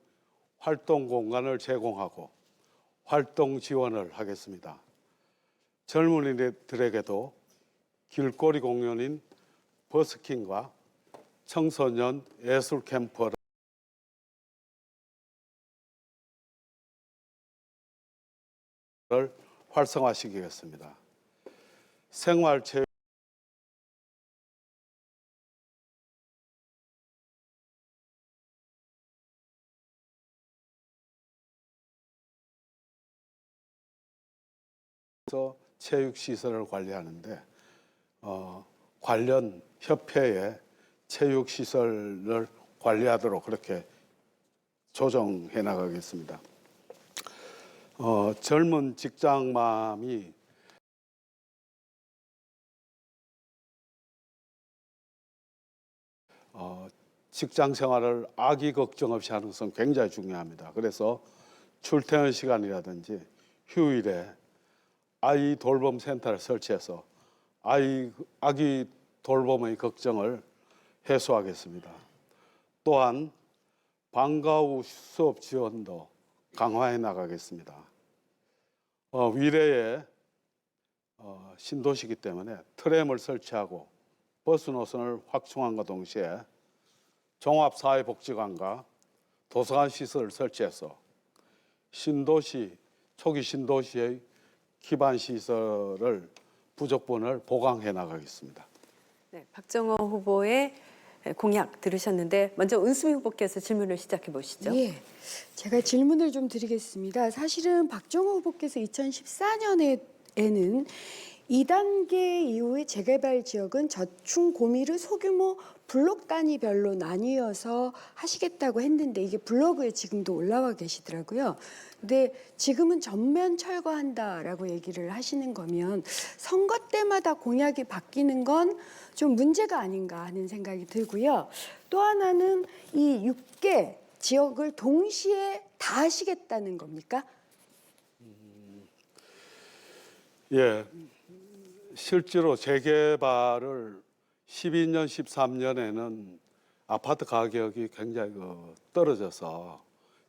활동 공간을 제공하고 활동 지원을 하겠습니다. 젊은이들에게도 길거리 공연인 버스킹과 청소년 예술 캠프를 활성화시키겠습니다. 생활체육 체육시설을 관리하는데 관련 협회에 체육시설을 관리하도록 그렇게 조정해 나가겠습니다. 젊은 직장맘이 직장 생활을 아기 걱정 없이 하는 것은 굉장히 중요합니다. 그래서 출퇴근 시간이라든지 휴일에 아이 돌봄 센터를 설치해서 아기 돌봄의 걱정을 해소하겠습니다. 또한 방과 후 수업 지원도 강화해 나가겠습니다. 위례에 신도시이기 때문에 트램을 설치하고 버스 노선을 확충함과 동시에 종합사회복지관과 도서관 시설을 설치해서 초기 신도시의 기반 시설을 부족분을 보강해 나가겠습니다. 네, 박정호 후보의 공약 들으셨는데 먼저 은수미 후보께서 질문을 시작해 보시죠. 예, 제가 질문을 좀 드리겠습니다. 사실은 박정호 후보께서 2014년에는 2단계 이후의 재개발 지역은 저층 고미르 소규모 블록 단위별로 나뉘어서 하시겠다고 했는데 이게 블로그에 지금도 올라와 계시더라고요. 근데 지금은 전면 철거한다라고 얘기를 하시는 거면 선거 때마다 공약이 바뀌는 건 좀 문제가 아닌가 하는 생각이 들고요. 또 하나는 이 6개 지역을 동시에 다 하시겠다는 겁니까? 예, 실제로 재개발을 12년, 13년에는 아파트 가격이 굉장히 떨어져서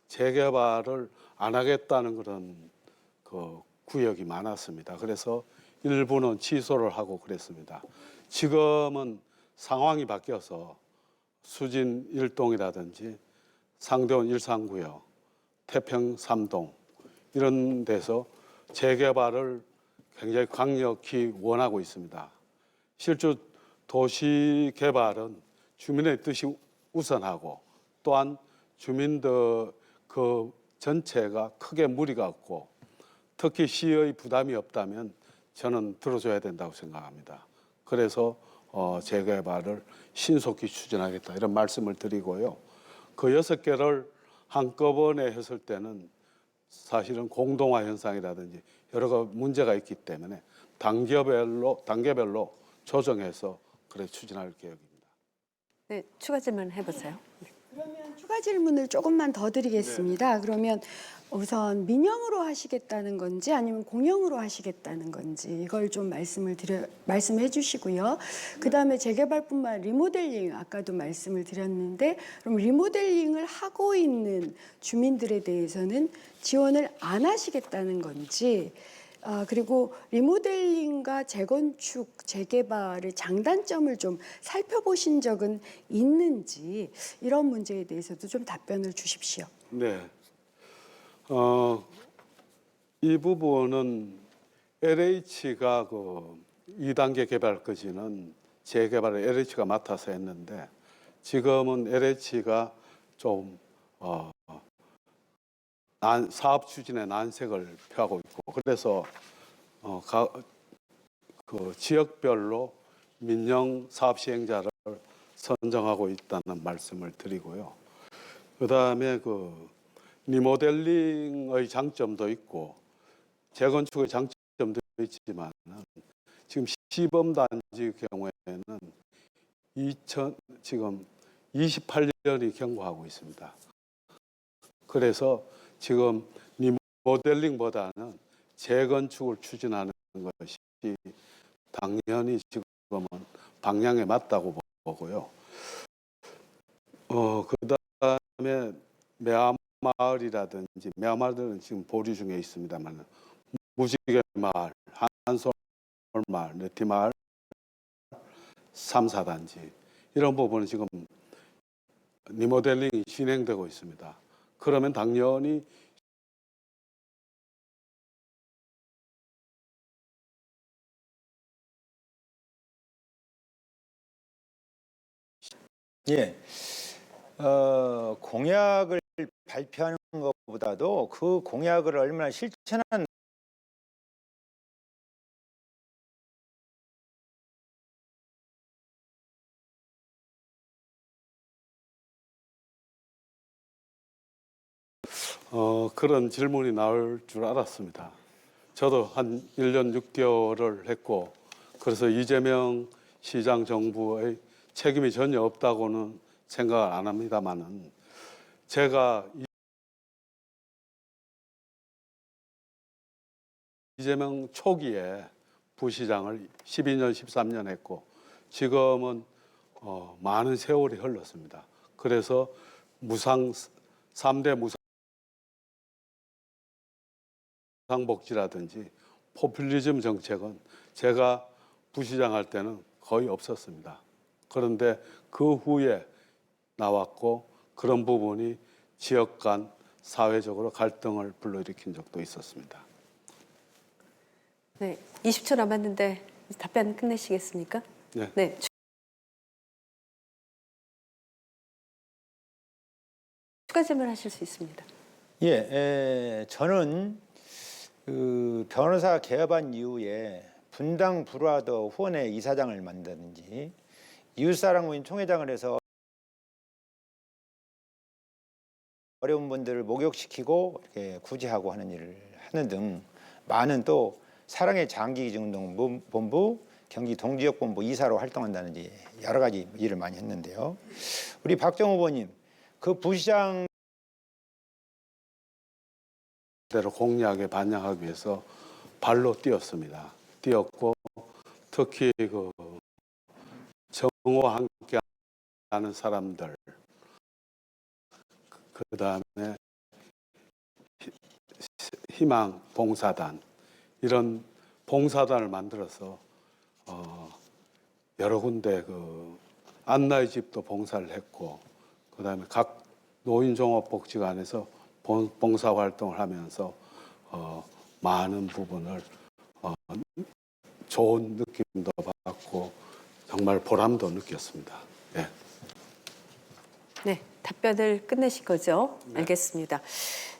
재개발을 안 하겠다는 그런 구역이 많았습니다. 그래서 일부는 취소를 하고 그랬습니다. 지금은 상황이 바뀌어서 수진 1동이라든지 상대원 1상구역, 태평 3동 이런 데서 재개발을 굉장히 강력히 원하고 있습니다. 실제 도시 개발은 주민의 뜻이 우선하고 또한 주민들 그 전체가 크게 무리가 없고 특히 시의 부담이 없다면 저는 들어줘야 된다고 생각합니다. 그래서 재개발을 신속히 추진하겠다 이런 말씀을 드리고요. 그 6개를 한꺼번에 했을 때는 사실은 공동화 현상이라든지 여러 가지 문제가 있기 때문에 단계별로 조정해서 그래 추진할 계획입니다. 네, 추가 질문 해보세요. 그러면 추가 질문을 조금만 더 드리겠습니다. 그러면 우선 민영으로 하시겠다는 건지 아니면 공영으로 하시겠다는 건지 이걸 좀 말씀해 주시고요. 그다음에 재개발뿐만 리모델링 아까도 말씀을 드렸는데 그럼 리모델링을 하고 있는 주민들에 대해서는 지원을 안 하시겠다는 건지 그리고 리모델링과 재건축, 재개발의 장단점을 좀 살펴보신 적은 있는지 이런 문제에 대해서도 좀 답변을 주십시오. 네. 이 부분은 LH가 2단계 개발까지는 재개발을 LH가 맡아서 했는데 지금은 LH가 좀 사업 추진에 난색을 표하고 있고 그래서 그 지역별로 민영 사업 시행자를 선정하고 있다는 말씀을 드리고요. 그다음에 리모델링의 장점도 있고 재건축의 장점도 있지만 지금 시범 단지 경우에는 지금 28년이 경과하고 있습니다. 그래서 지금 리모델링보다는 재건축을 추진하는 것이 당연히 지금은 방향에 맞다고 보고요. 그다음에 매화마을이라든지 매화마을들은 지금 보류 중에 있습니다만 무지개 마을, 한솔 마을, 느티마을, 3, 4단지 이런 부분은 지금 리모델링이 진행되고 있습니다. 그러면 당연히 예, 공약을 발표하는 것보다도 그 공약을 얼마나 실천한 그런 질문이 나올 줄 알았습니다. 저도 한 1년 6개월을 했고 그래서 이재명 시장 정부의 책임이 전혀 없다고는 생각을 안 합니다만은 제가 이재명 초기에 부시장을 12년, 13년 했고 지금은 많은 세월이 흘렀습니다. 그래서 3대 무상복지라든지 포퓰리즘 정책은 제가 부시장 할 때는 거의 없었습니다. 그런데 그 후에 나왔고 그런 부분이 지역 간 사회적으로 갈등을 불러일으킨 적도 있었습니다. 네, 20초 남았는데 답변 끝내시겠습니까? 네. 네. 추가 질문하실 수 있습니다. 예, 저는 그 변호사 개업한 이후에 분당 브루아더 후원회 이사장을 만드는지 이웃사랑 모임 총회장을 해서 어려운 분들을 목욕시키고 이렇게 구제하고 하는 일을 하는 등 많은 또 사랑의 장기기증운동본부 경기 동지역본부 이사로 활동한다는지 여러 가지 일을 많이 했는데요. 우리 박정 후보님 그 부시장 대로 공약에 반영하기 위해서 발로 뛰었습니다. 뛰었고 특히 그 정오와 함께 하는 사람들 그 다음에 희망 봉사단 이런 봉사단을 만들어서 여러 군데 그 안나의 집도 봉사를 했고 그 다음에 각 노인종합복지관에서 봉사 활동을 하면서 많은 부분을 좋은 느낌도 받고 정말 보람도 느꼈습니다. 예. 네, 답변을 끝내신 거죠? 네. 알겠습니다.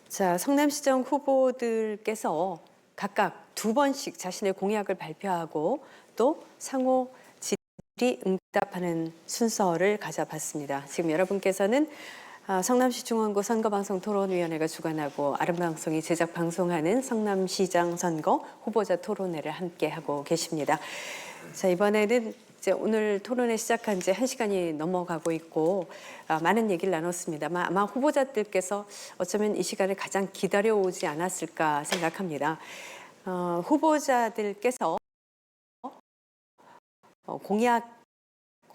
자, 성남시장 후보들께서 각각 2번씩 자신의 공약을 발표하고 또 상호 질의응답하는 순서를 가져봤습니다. 지금 여러분께서는 성남시 중원구 선거방송 토론위원회가 주관하고 아름방송이 제작 방송하는 성남시장 선거 후보자 토론회를 함께 하고 계십니다. 자, 이번에는 이제 오늘 토론회 시작한 지 1시간이 넘어가고 있고 많은 얘기를 나눴습니다만 아마 후보자들께서 어쩌면 이 시간을 가장 기다려오지 않았을까 생각합니다. 후보자들께서 공약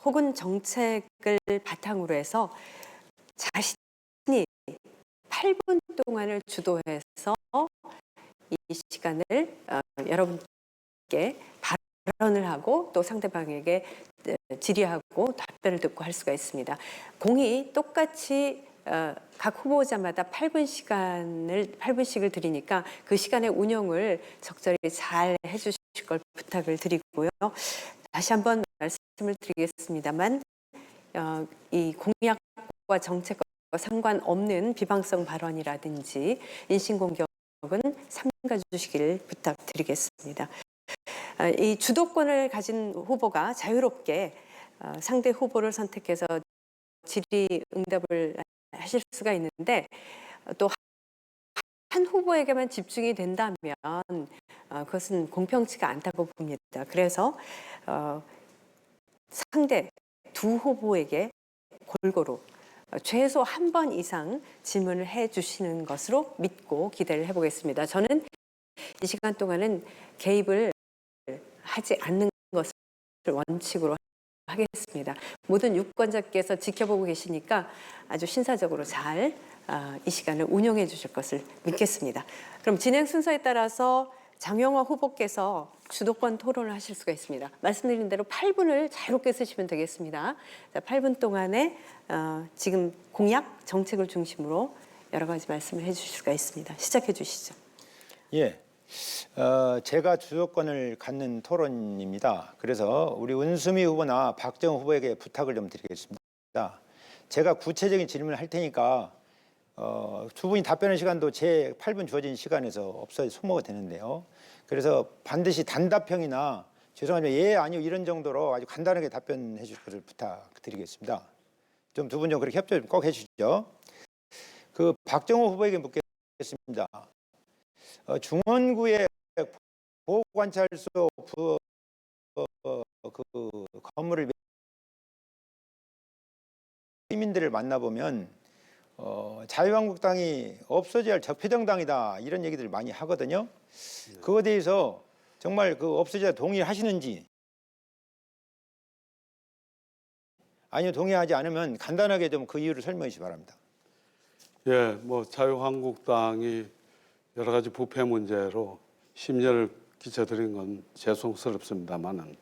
혹은 정책을 바탕으로 해서 자신이 8분 동안을 주도해서 이 시간을 여러분께 발언을 하고 또 상대방에게 질의하고 답변을 듣고 할 수가 있습니다. 공이 똑같이 각 후보자마다 8분씩을 드리니까 그 시간의 운영을 적절히 잘 해주실 걸 부탁을 드리고요. 다시 한번 말씀을 드리겠습니다만 이 공약과 정책과 상관없는 비방성 발언이라든지 인신공격은 삼가 주시길 부탁드리겠습니다. 이 주도권을 가진 후보가 자유롭게 상대 후보를 선택해서 질의응답을 하실 수가 있는데 또 한 후보에게만 집중이 된다면 그것은 공평치가 않다고 봅니다. 그래서 상대 두 후보에게 골고루 최소 한 번 이상 질문을 해주시는 것으로 믿고 기대를 해보겠습니다. 저는 이 시간 동안은 개입을 하지 않는 것을 원칙으로 하겠습니다. 모든 유권자께서 지켜보고 계시니까 아주 신사적으로 잘 이 시간을 운영해 주실 것을 믿겠습니다. 그럼 진행 순서에 따라서 장영화 후보께서 주도권 토론을 하실 수가 있습니다. 말씀드린 대로 8분을 자유롭게 쓰시면 되겠습니다. 자, 8분 동안에 지금 공약, 정책을 중심으로 여러 가지 말씀을 해주실 수가 있습니다. 시작해 주시죠. 예, 제가 주도권을 갖는 토론입니다. 그래서 우리 은수미 후보나 박정우 후보에게 부탁을 좀 드리겠습니다. 제가 구체적인 질문을 할 테니까 두 분이 답변할 시간도 제 8분 주어진 시간에서 없어야 소모가 되는데요. 그래서 반드시 단답형이나 죄송하지만 예, 아니요 이런 정도로 아주 간단하게 답변해 주실 것을 부탁드리겠습니다. 좀 두 분 좀 그렇게 협조 좀 꼭 해주시죠. 그 박정우 후보에게 묻겠습니다. 중원구의 보호관찰소 그 건물을 시민들을 만나보면 자유한국당이 없어져야 할 적폐정당이다 이런 얘기들을 많이 하거든요. 그거에 대해서 정말 그 없어져야 동의하시는지 아니요 동의하지 않으면 간단하게 좀 그 이유를 설명해 주시기 바랍니다. 예, 뭐 자유한국당이 여러 가지 부패 문제로 심려를 끼쳐드린 건 죄송스럽습니다만은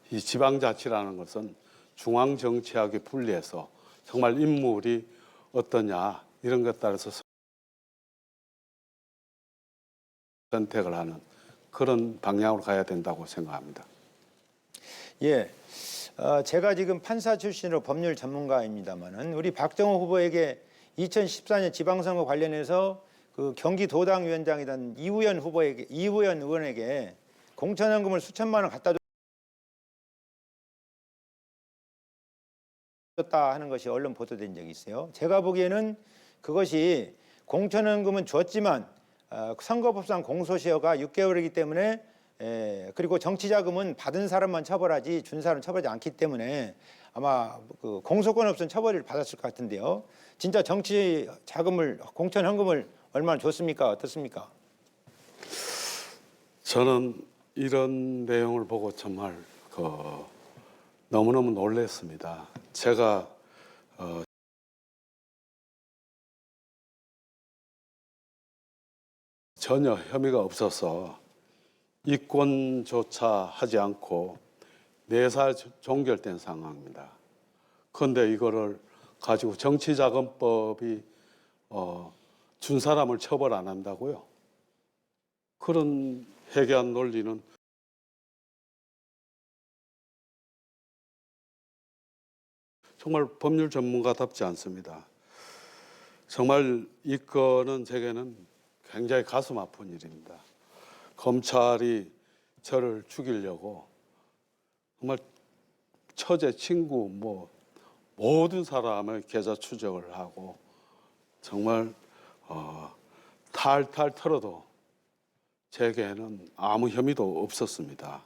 이 지방자치라는 것은 중앙정치하게 분리해서 정말 인물이 어떠냐 이런 것 따라서 선택을 하는 그런 방향으로 가야 된다고 생각합니다. 예, 제가 지금 판사 출신으로 법률 전문가입니다만은 우리 박정호 후보에게 2014년 지방선거 관련해서 그 경기도당위원장이던 이우현 의원에게 공천연금을 수천만 원 갖다 줬다 하는 것이 언론 보도된 적이 있어요. 제가 보기에는 그것이 공천연금은 줬지만 선거법상 공소시효가 6개월이기 때문에 그리고 정치자금은 받은 사람만 처벌하지 준 사람은 처벌하지 않기 때문에 아마 그 공소권 없은 처벌을 받았을 것 같은데요. 진짜 정치 자금을 공천 현금을 얼마나 줬습니까? 어떻습니까? 저는 이런 내용을 보고 정말 너무너무 놀랐습니다. 제가 전혀 혐의가 없어서 입건조차 하지 않고 4살 종결된 상황입니다. 그런데 이거를 가지고 정치자금법이 준 사람을 처벌 안 한다고요? 그런 해괴한 논리는 정말 법률 전문가답지 않습니다. 정말 이 건은 제게는 굉장히 가슴 아픈 일입니다. 검찰이 저를 죽이려고 정말 처제, 친구, 뭐 모든 사람의 계좌 추적을 하고 정말 탈탈 털어도 제게는 아무 혐의도 없었습니다.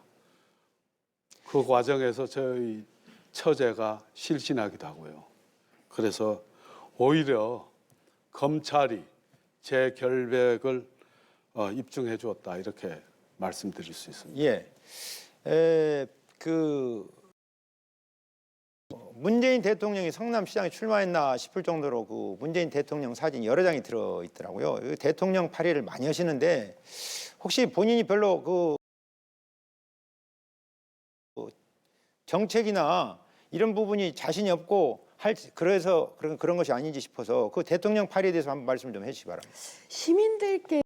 그 과정에서 저희 처제가 실신하기도 하고요. 그래서 오히려 검찰이 제 결백을 입증해 주었다 이렇게 말씀드릴 수 있습니다. 예, 문재인 대통령이 성남시장에 출마했나 싶을 정도로 그 문재인 대통령 사진이 여러 장이 들어 있더라고요. 대통령 발의를 많이 하시는데 혹시 본인이 별로 그 정책이나 이런 부분이 자신이 없고 그래서 그런 것이 아닌지 싶어서 그 대통령 발의에 대해서 한번 말씀 좀 해주시기 바랍니다. 시민들께서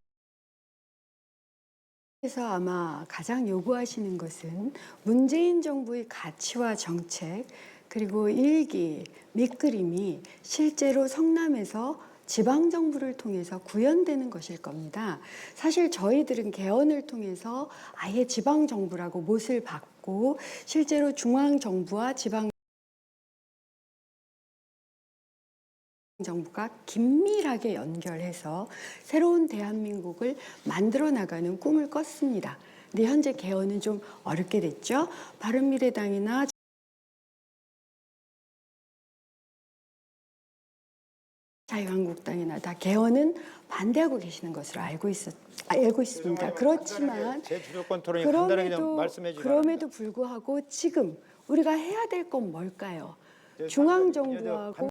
아마 가장 요구하시는 것은 문재인 정부의 가치와 정책 그리고 일기, 밑그림이 실제로 성남에서 지방정부를 통해서 구현되는 것일 겁니다. 사실 저희들은 개헌을 통해서 아예 지방정부라고 못을 박고 실제로 중앙정부와 지방 정부가 긴밀하게 연결해서 새로운 대한민국을 만들어 나가는 꿈을 꿨습니다. 근데 현재 개헌은 좀 어렵게 됐죠. 바른미래당이나 자유한국당이나 다 개헌은 반대하고 계시는 것으로 알고 있습니다. 그렇지만 제 주도권 토론이 간단하게 좀 말씀해 주시기 그럼에도 불구하고 지금 우리가 해야 될 건 뭘까요? 중앙 정부하고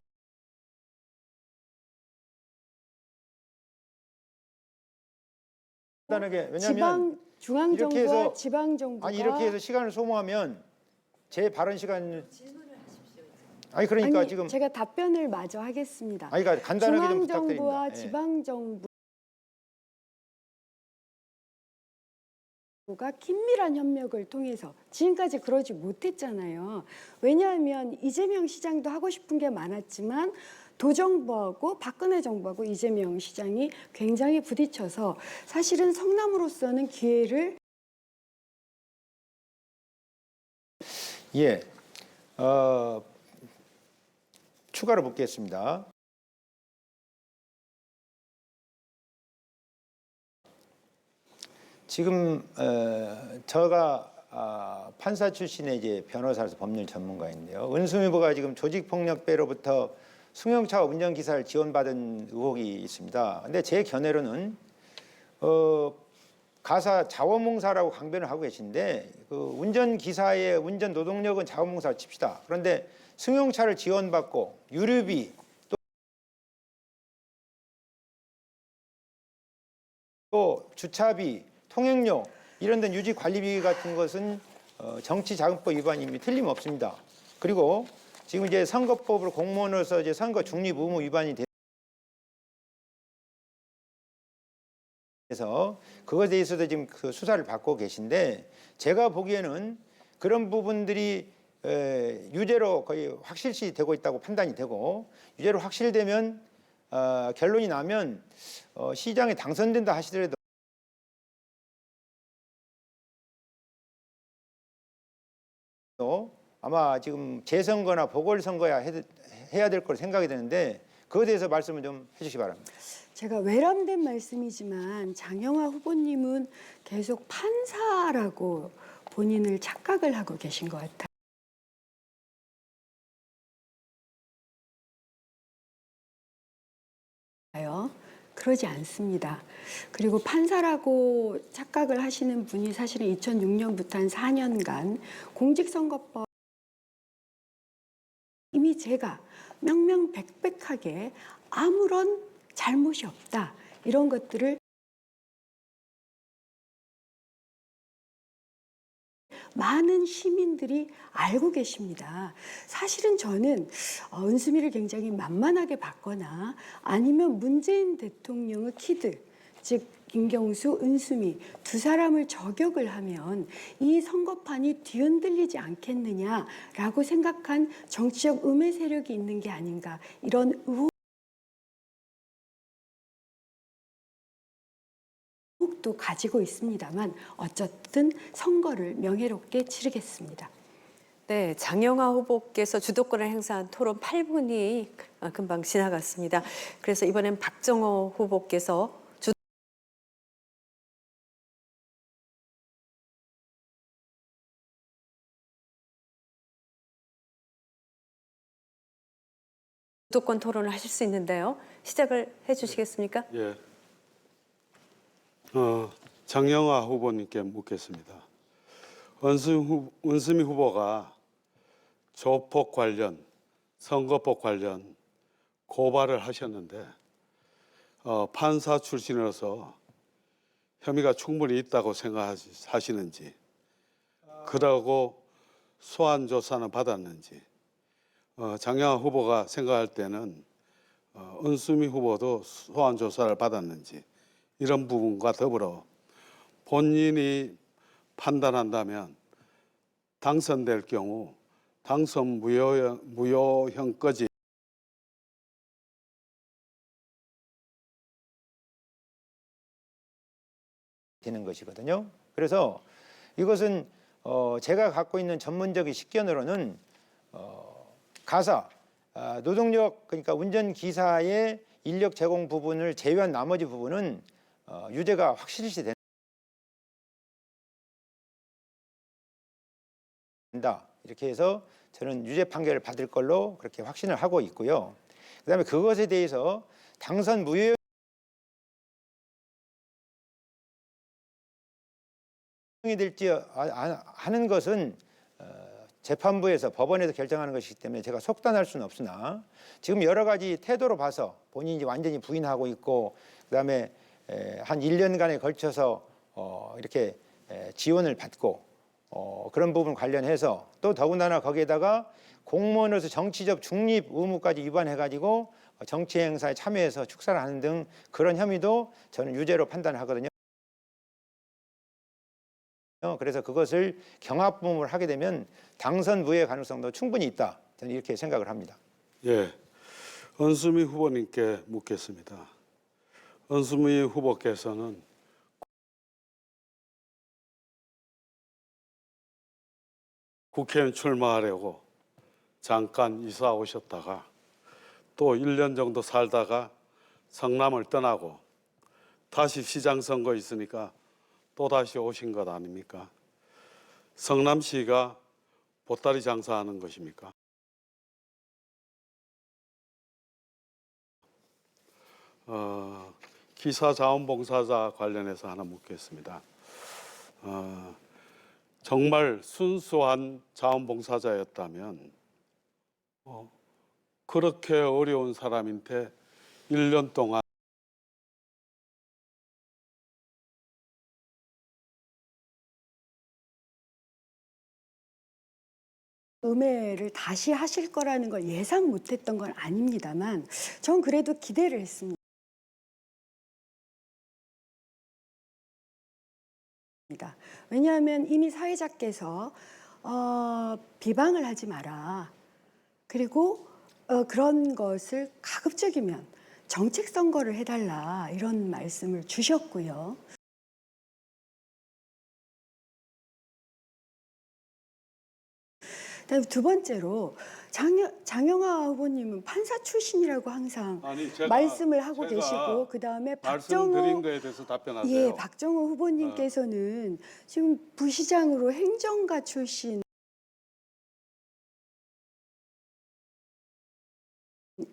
간단하게 왜냐하면 중앙 이렇게 정부와 해서 지방 정부가 아니 이렇게 해서 시간을 소모하면 제 발언 시간 아니 그러니까 아니, 지금 제가 답변을 마저 하겠습니다. 아니 그러니까 간단하게 좀 중앙 정부와 부탁드립니다. 예. 지방 정부가 긴밀한 협력을 통해서 지금까지 그러지 못했잖아요. 왜냐하면 이재명 시장도 하고 싶은 게 많았지만 도정부하고 박근혜 정부하고 이재명 시장이 굉장히 부딪혀서 사실은 성남으로서는 기회를 예, 추가로 묻겠습니다. 지금 제가 판사 출신의 이제 변호사로서 법률 전문가인데요. 은수미부가 지금 조직폭력배로부터 승용차 운전기사를 지원받은 의혹이 있습니다. 근데 제 견해로는 가사 자원봉사라고 강변을 하고 계신데 그 운전기사의 운전 노동력은 자원봉사로 칩시다. 그런데 승용차를 지원받고 유류비 또 주차비, 통행료 이런 데 유지 관리비 같은 것은 정치자금법 위반임이 틀림없습니다. 그리고 지금 이제 선거법으로 공무원으로서 이제 선거 중립 의무 위반이 돼서 그것에 대해서도 지금 그 수사를 받고 계신데 제가 보기에는 그런 부분들이 유죄로 거의 확실시 되고 있다고 판단이 되고 유죄로 확실되면 결론이 나면 시장에 당선된다 하시더라도 아마 지금 재선거나 보궐선거야 해야 될 걸 생각이 되는데 그거에 대해서 말씀을 좀 해주시기 바랍니다. 제가 외람된 말씀이지만 장영하 후보님은 계속 판사라고 본인을 착각을 하고 계신 것 같아요. 그러지 않습니다. 그리고 판사라고 착각을 하시는 분이 사실은 2006년부터 한 4년간 공직선거법 이미 제가 명명백백하게 아무런 잘못이 없다. 이런 것들을 많은 시민들이 알고 계십니다. 사실은 저는 은수미를 굉장히 만만하게 봤거나 아니면 문재인 대통령의 키드, 즉 김경수, 은수미 두 사람을 저격을 하면 이 선거판이 뒤흔들리지 않겠느냐라고 생각한 정치적 음해 세력이 있는 게 아닌가 이런 의혹도 가지고 있습니다만 어쨌든 선거를 명예롭게 치르겠습니다. 네, 장영하 후보께서 주도권을 행사한 토론 8분이 금방 지나갔습니다. 그래서 이번엔 박정호 후보께서 주도권 토론을 하실 수 있는데요. 시작을 해주시겠습니까? 예. 장영하 후보님께 묻겠습니다. 은수미 후보가 조폭 관련, 선거법 관련 고발을 하셨는데 판사 출신으로서 혐의가 충분히 있다고 생각하시는지, 그러고 소환 조사는 받았는지, 장영하 후보가 생각할 때는 은수미 후보도 소환 조사를 받았는지 이런 부분과 더불어 본인이 판단한다면 당선될 경우 당선 무효형까지 되는 것이거든요. 그래서 이것은 제가 갖고 있는 전문적인 식견으로는 가사 노동력 그러니까 운전기사의 인력 제공 부분을 제외한 나머지 부분은 유죄가 확실시 된다. 이렇게 해서 저는 유죄 판결을 받을 걸로 그렇게 확신을 하고 있고요. 그다음에 그것에 대해서 당선 무효 이 될지 하는 것은 재판부에서 법원에서 결정하는 것이기 때문에 제가 속단할 수는 없으나 지금 여러 가지 태도로 봐서 본인이 완전히 부인하고 있고 그다음에 한 1년간에 걸쳐서 이렇게 지원을 받고 그런 부분 관련해서 또 더군다나 거기에다가 공무원으로서 정치적 중립 의무까지 위반해가지고 정치 행사에 참여해서 축사를 하는 등 그런 혐의도 저는 유죄로 판단하거든요. 그래서 그것을 경합범을 하게 되면 당선 무효의 가능성도 충분히 있다. 저는 이렇게 생각을 합니다. 예, 은수미 후보님께 묻겠습니다. 은수미 후보께서는 국회의원 출마하려고 잠깐 이사 오셨다가 또 1년 정도 살다가 성남을 떠나고 다시 시장 선거 있으니까 또다시 오신 것 아닙니까? 성남시가 보따리 장사하는 것입니까? 기사 자원봉사자 관련해서 하나 묻겠습니다. 정말 순수한 자원봉사자였다면 그렇게 어려운 사람한테 1년 동안 음해를 다시 하실 거라는 걸 예상 못했던 건 아닙니다만 전 그래도 기대를 했습니다. 왜냐하면 이미 사회자께서 비방을 하지 마라. 그리고 그런 것을 가급적이면 정책 선거를 해달라 이런 말씀을 주셨고요. 그다음에 두 번째로 장영하 후보님은 판사 출신이라고 항상 말씀을 하고 계시고 그다음에 말씀드린 거에 대해서 답변하세요. 예, 박정호 후보님께서는 지금 부시장으로 행정가 출신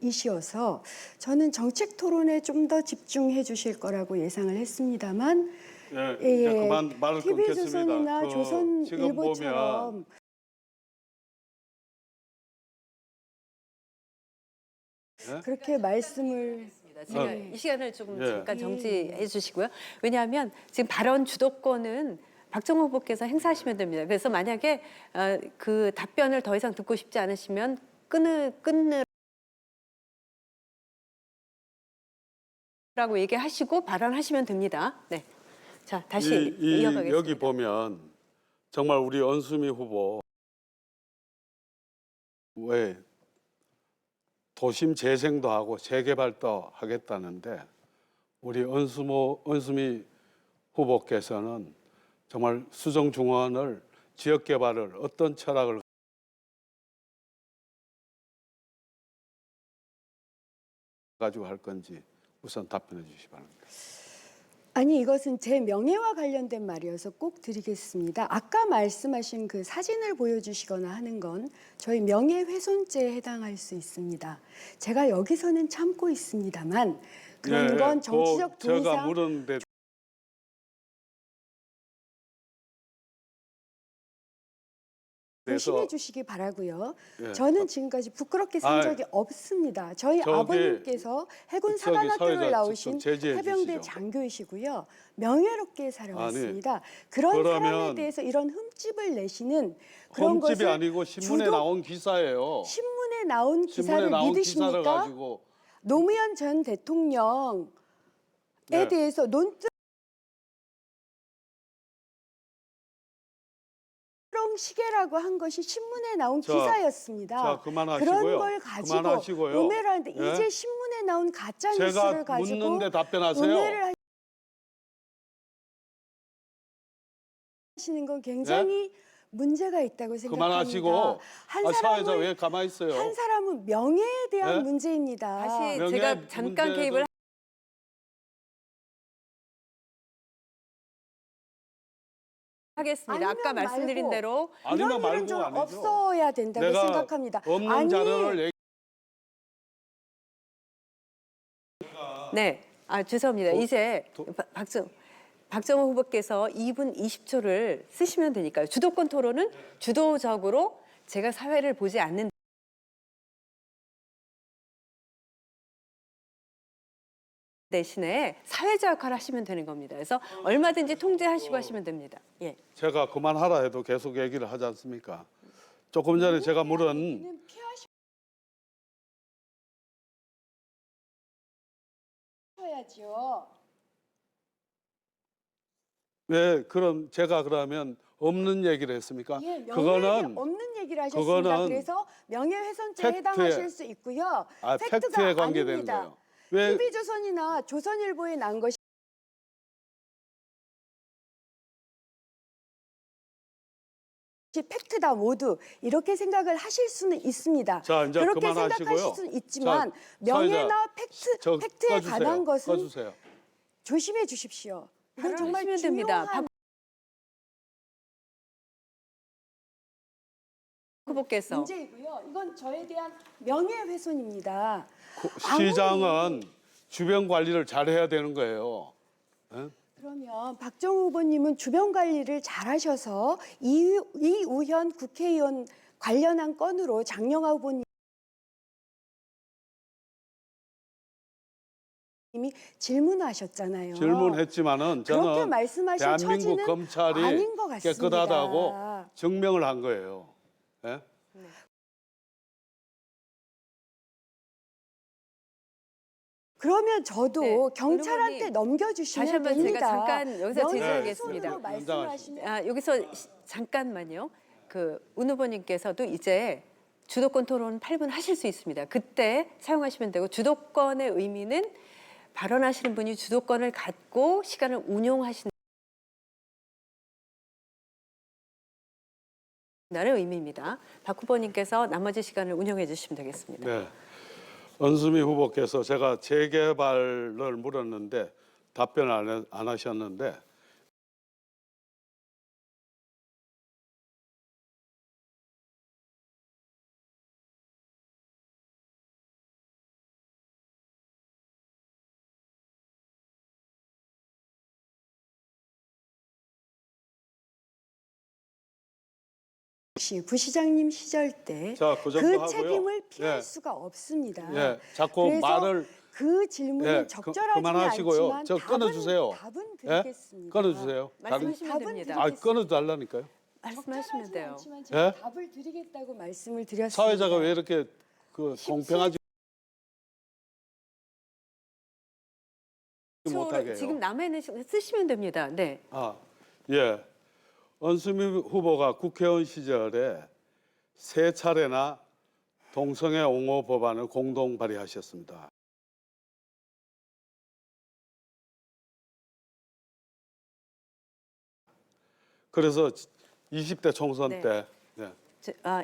이시어서 저는 정책 토론에 좀 더 집중해 주실 거라고 예상을 했습니다만 예, 이제 그만 말을 끊겠습니다. TV조선이나 조선일보처럼 그렇게 말씀을 제가 이 시간을 조금 예. 잠깐 정지해 주시고요. 왜냐하면 지금 발언 주도권은 박정호 후보께서 행사하시면 됩니다. 그래서 만약에 그 답변을 더 이상 듣고 싶지 않으시면 끊으라고 얘기하시고 발언하시면 됩니다. 네. 자, 다시 이어가겠습니다. 여기 보면 정말 우리 은수미 후보 왜 도심 재생도 하고 재개발도 하겠다는데 우리 은수미 후보께서는 정말 수정 중원을 지역 개발을 어떤 철학을 가지고 할 건지 우선 답변해 주시기 바랍니다. 아니 이것은 제 명예와 관련된 말이어서 꼭 드리겠습니다. 아까 말씀하신 그 사진을 보여주시거나 하는 건 저희 명예훼손죄에 해당할 수 있습니다. 제가 여기서는 참고 있습니다만 그런 건 정치적 제가 동의상 물었는데 조심해 주시기 바라고요. 예. 저는 지금까지 부끄럽게 산 적이 없습니다. 저희 아버님께서 해군 사관학교를 사회자 나오신 좀 제지해 해병대 주시죠. 장교이시고요. 명예롭게 살아왔습니다. 그런 그러면 사람에 대해서 이런 흠집을 내시는 그런 홈집이 것을 아니고 신문에 나온 기사예요. 신문에 나온 기사를 신문에 나온 믿으십니까? 기사를 가지고 노무현 전 대통령에 네. 대해서 논두렁 시계라고 한 것이 신문에 나온 기사였습니다. 자, 그만하시고요. 그런 걸 가지고 그만하시고요. 음해를 하는데 예? 이제 신문에 나온 가짜 뉴스를 제가 가지고 묻는데 답변하세요. 음해를 하시는 건 굉장히 문제가 있다고 생각합니다. 그만하시고 한 사회자 사람은 왜 가만히 있어요? 한 사람은 명예에 대한 네? 문제입니다. 다시 명예 제가 잠깐 문제도- 개입을 하겠습니다. 아까 아니면 말씀드린 말고 대로 아니면 이런 일은 말고 좀 아니죠. 없어야 된다고 내가 생각합니다. 없는 아니, 자료를 얘기... 네, 죄송합니다. 이제 박정호 후보께서 2분 20초를 쓰시면 되니까요. 주도권 토론은 주도적으로 제가 사회를 보지 않는 대신에 사회자 역할을 하시면 되는 겁니다. 그래서 얼마든지 통제하시고 하시면 됩니다. 예. 제가 그만하라 해도 계속 얘기를 하지 않습니까? 조금 전에 제가 물은 얘기는 피하셔야죠. 왜 그럼 제가 그러면 없는 얘기를 했습니까? 예, 명예에 그거는 없는 얘기를 하셨습니다. 그거는 그래서 명예훼손죄에 팩트에- 해당하실 수 있고요. 팩트가 팩트에 관계되는 아닙니다. 거예요. 왜 TV조선이나 조선일보에 난 것이 팩트다 모두 이렇게 생각을 하실 수는 있습니다. 자, 이제 그렇게 그만하시고요. 생각하실 수는 있지만 자, 명예나 저 팩트에 꺼주세요. 관한 것은 꺼주세요. 조심해 주십시오. 이건 정말 하시면 됩니다. 중요한 후보께서 문제이고요. 이건 저에 대한 명예훼손입니다. 시장은 주변 관리를 잘해야 되는 거예요. 예? 그러면 박정우 후보님은 주변 관리를 잘하셔서 이우현 국회의원 관련한 건으로 장영하 후보님이 질문하셨잖아요. 질문했지만은 그렇게 저는 말씀하신 대한민국 처지는 검찰이 아닌 것 같습니다. 깨끗하다고 증명을 한 거예요. 예? 그러면 저도 네, 경찰한테 의원님, 넘겨주시면 다시 한번 됩니다. 제가 잠깐 여기서 명예훼손으로 질의하겠습니다. 말씀하시면 여기서 잠깐만요. 운 후보님께서도 이제 주도권 토론 8분 하실 수 있습니다. 그때 사용하시면 되고 주도권의 의미는 발언하시는 분이 주도권을 갖고 시간을 운용하신다는 의미입니다. 박 후보님께서 나머지 시간을 운영해 주시면 되겠습니다. 네. 은수미 후보께서 제가 재개발을 물었는데 답변 안 하셨는데 부시장님 시절 때 자, 그 그 정도 하고요. 책임을 피할 예. 수가 없습니다. 예, 자꾸 그래서 말을 그 질문은 예, 적절하지는 그만하시고요. 않지만 저 끊어주세요. 답은 예? 드리겠습니다. 끊어주세요. 말씀하시면 답은 됩니다. 드리겠습니다. 끊어달라니까요. 말씀하시면 돼요. 않지만 제가 예? 답을 드리겠다고 말씀을 드렸습니다. 사회자가 왜 이렇게 공평하지 못하게 해요? 지금 남아 있는 시간 쓰시면 됩니다. 네. 예. 은수미 후보가 국회의원 시절에 3차례나 동성애 옹호 법안을 공동 발의하셨습니다. 그래서 20대 총선 네. 때 네.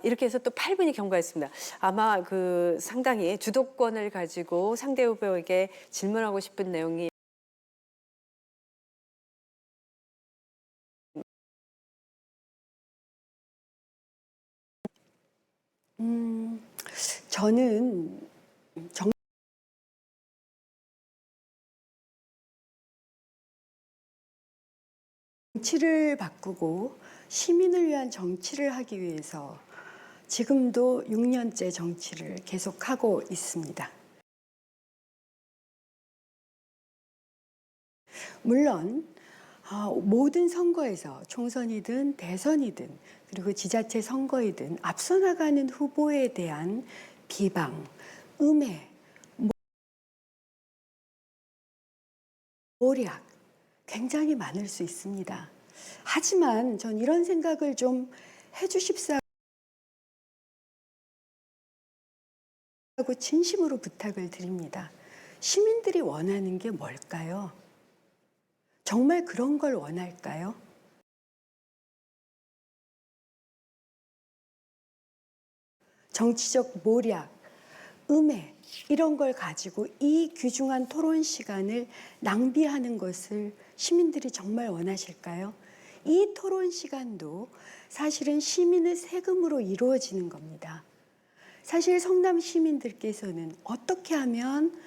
이렇게 해서 또 8분이 경과했습니다. 아마 상당히 주도권을 가지고 상대 후보에게 질문하고 싶은 내용이 저는 정치를 바꾸고 시민을 위한 정치를 하기 위해서 지금도 6년째 정치를 계속하고 있습니다. 물론 모든 선거에서 총선이든 대선이든 그리고 지자체 선거이든 앞서 나가는 후보에 대한 비방, 음해, 모략 굉장히 많을 수 있습니다. 하지만 전 이런 생각을 좀 해주십사 하고 진심으로 부탁을 드립니다. 시민들이 원하는 게 뭘까요? 정말 그런 걸 원할까요? 정치적 모략, 음해 이런 걸 가지고 이 귀중한 토론 시간을 낭비하는 것을 시민들이 정말 원하실까요? 이 토론 시간도 사실은 시민의 세금으로 이루어지는 겁니다. 사실 성남 시민들께서는 어떻게 하면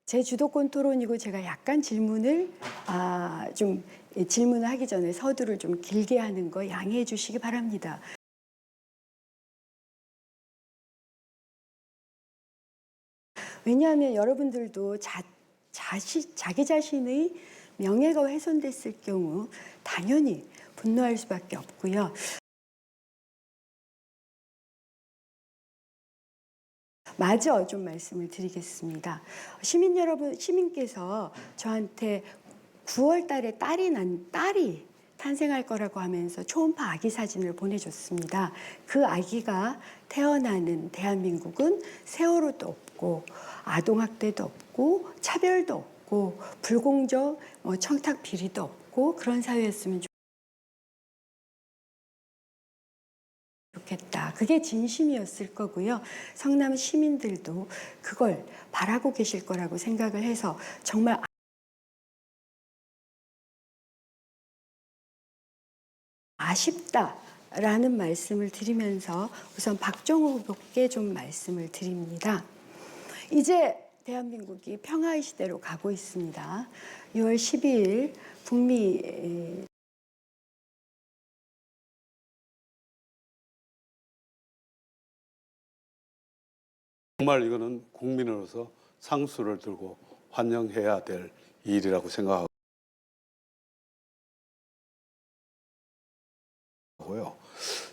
제 주도권 토론이고 제가 약간 질문을 좀 질문을 하기 전에 서두를 좀 길게 하는 거 양해해 주시기 바랍니다. 왜냐하면 여러분들도 자기 자신의 명예가 훼손됐을 경우 당연히 분노할 수밖에 없고요. 마저 좀 말씀을 드리겠습니다. 시민 여러분, 시민께서 저한테 9월 달에 딸이 탄생할 거라고 하면서 초음파 아기 사진을 보내줬습니다. 그 아기가 태어나는 대한민국은 세월호도 없고 아동학대도 없고 차별도 없고 불공정 청탁 비리도 없고 그런 사회였으면 좋겠다. 그게 진심이었을 거고요. 성남 시민들도 그걸 바라고 계실 거라고 생각을 해서 정말 아쉽다라는 말씀을 드리면서 우선 박정호 후보께 좀 말씀을 드립니다. 이제 대한민국이 평화의 시대로 가고 있습니다. 6월 12일 북미 정말 이거는 국민으로서 상수를 들고 환영해야 될 일이라고 생각하고요.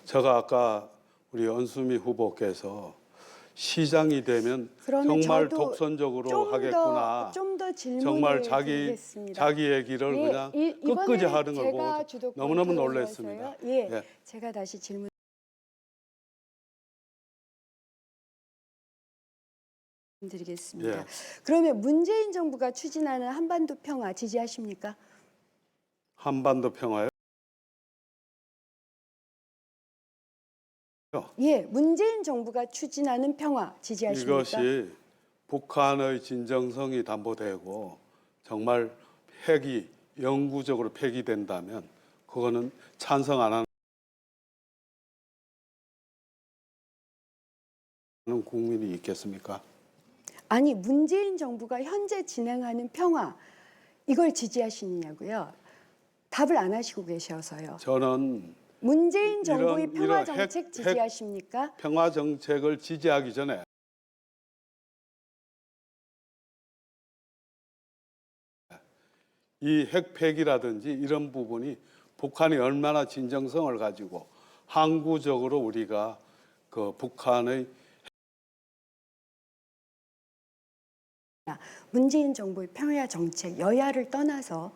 제가 아까 우리 연수미 후보께서 시장이 되면 정말 독선적으로 하겠구나. 좀 더 질문을 정말 드리겠습니다. 자기의 길을 그냥 끝까지 하는 걸 보고 너무너무 놀랐습니다. 예. 제가 다시 질문 드리겠습니다. 예. 그러면 문재인 정부가 추진하는 한반도 평화 지지하십니까? 한반도 평화요? 예, 문재인 정부가 추진하는 평화 지지하십니까? 이것이 북한의 진정성이 담보되고 정말 핵이 영구적으로 폐기된다면 그거는 찬성 안 하는 국민이 있겠습니까? 아니, 문재인 정부가 현재 진행하는 평화 이걸 지지하시느냐고요? 답을 안 하시고 계셔서요. 저는 문재인 정부의 이런 평화 정책 지지하십니까? 평화 정책을 지지하기 전에 이 핵폐기라든지 이런 부분이 북한이 얼마나 진정성을 가지고 항구적으로 우리가 그 북한의 문재인 정부의 평화 정책 여야를 떠나서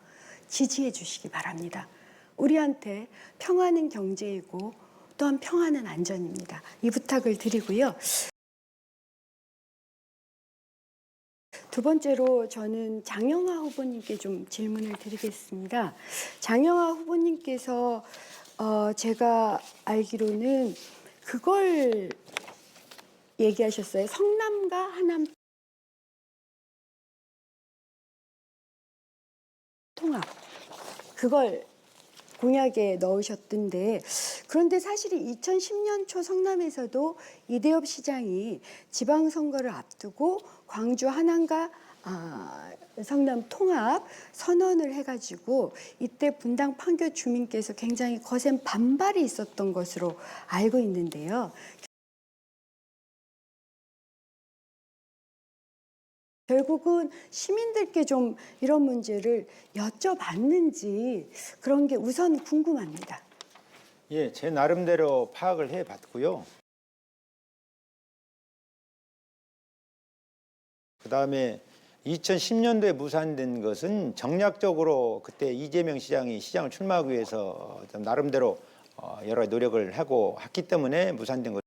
지지해 주시기 바랍니다. 우리한테 평화는 경제이고 또한 평화는 안전입니다. 이 부탁을 드리고요. 두 번째로 저는 장영하 후보님께 좀 질문을 드리겠습니다. 장영하 후보님께서 제가 알기로는 그걸 얘기하셨어요. 성남과 하남 통합. 그걸 공약에 넣으셨던데 그런데 사실 2010년 초 성남에서도 이대엽 시장이 지방선거를 앞두고 광주 한남과 성남 통합 선언을 해가지고 이때 분당 판교 주민께서 굉장히 거센 반발이 있었던 것으로 알고 있는데요. 결국은 시민들께 좀 이런 문제를 여쭤봤는지 그런 게 우선 궁금합니다. 예, 제 나름대로 파악을 해봤고요. 그다음에 2010년도에 무산된 것은 정략적으로 그때 이재명 시장이 시장을 출마하기 위해서 좀 나름대로 여러 가지 노력을 하고 했기 때문에 무산된 것.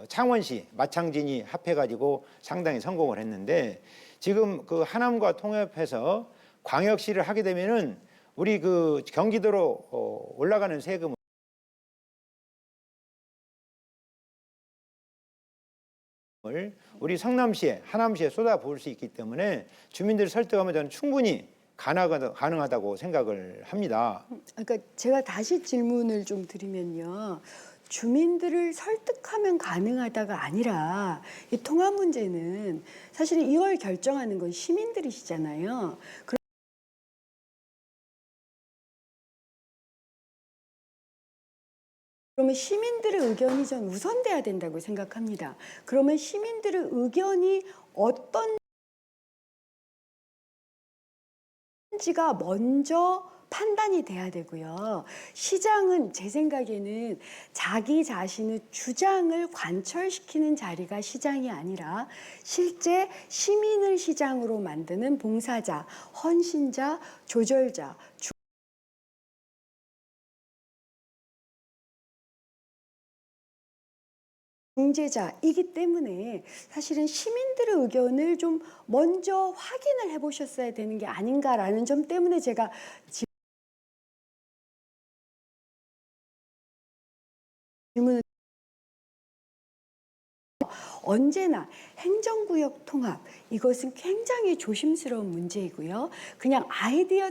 창원시 마창진이 합해가지고 상당히 성공을 했는데 지금 그 하남과 통합해서 광역시를 하게 되면은 우리 그 경기도로 올라가는 세금을 우리 성남시에 하남시에 쏟아부을 수 있기 때문에 주민들을 설득하면 저는 충분히 가능하다고 생각을 합니다. 그러니까 제가 다시 질문을 좀 드리면요. 주민들을 설득하면 가능하다가 아니라 이 통합 문제는 사실 이걸 결정하는 건 시민들이시잖아요. 그러면 시민들의 의견이 전 우선돼야 된다고 생각합니다. 그러면 시민들의 의견이 어떤지가 먼저 판단이 돼야 되고요. 시장은 제 생각에는 자기 자신의 주장을 관철시키는 자리가 시장이 아니라 실제 시민을 시장으로 만드는 봉사자, 헌신자, 조절자, 중재자이기 때문에 사실은 시민들의 의견을 좀 먼저 확인을 해보셨어야 되는 게 아닌가라는 점 때문에 제가 질문을 언제나 행정구역 통합 이것은 굉장히 조심스러운 문제이고요. 그냥 아이디어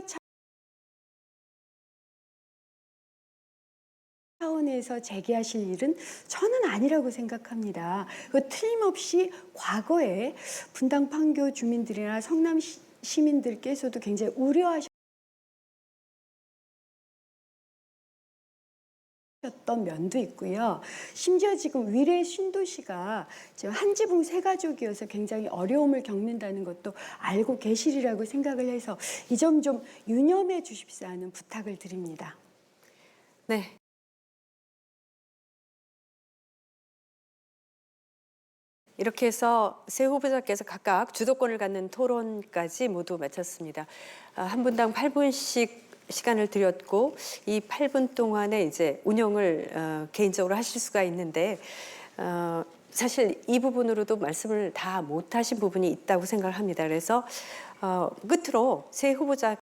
차원에서 제기하실 일은 저는 아니라고 생각합니다. 그 틀림없이 과거에 분당 판교 주민들이나 성남 시민들께서도 굉장히 우려하셨던 면도 있고요. 심지어 지금 위례 신도시가 지금 한 지붕 세 가족이어서 굉장히 어려움을 겪는다는 것도 알고 계시리라고 생각을 해서 이 점 좀 유념해 주십사 하는 부탁을 드립니다. 네. 이렇게 해서 세 후보자께서 각각 주도권을 갖는 토론까지 모두 마쳤습니다. 한 분당 8분씩 시간을 드렸고 이 8분 동안에 이제 운영을 개인적으로 하실 수가 있는데 사실 이 부분으로도 말씀을 다 못하신 부분이 있다고 생각을 합니다. 그래서 끝으로 세 후보자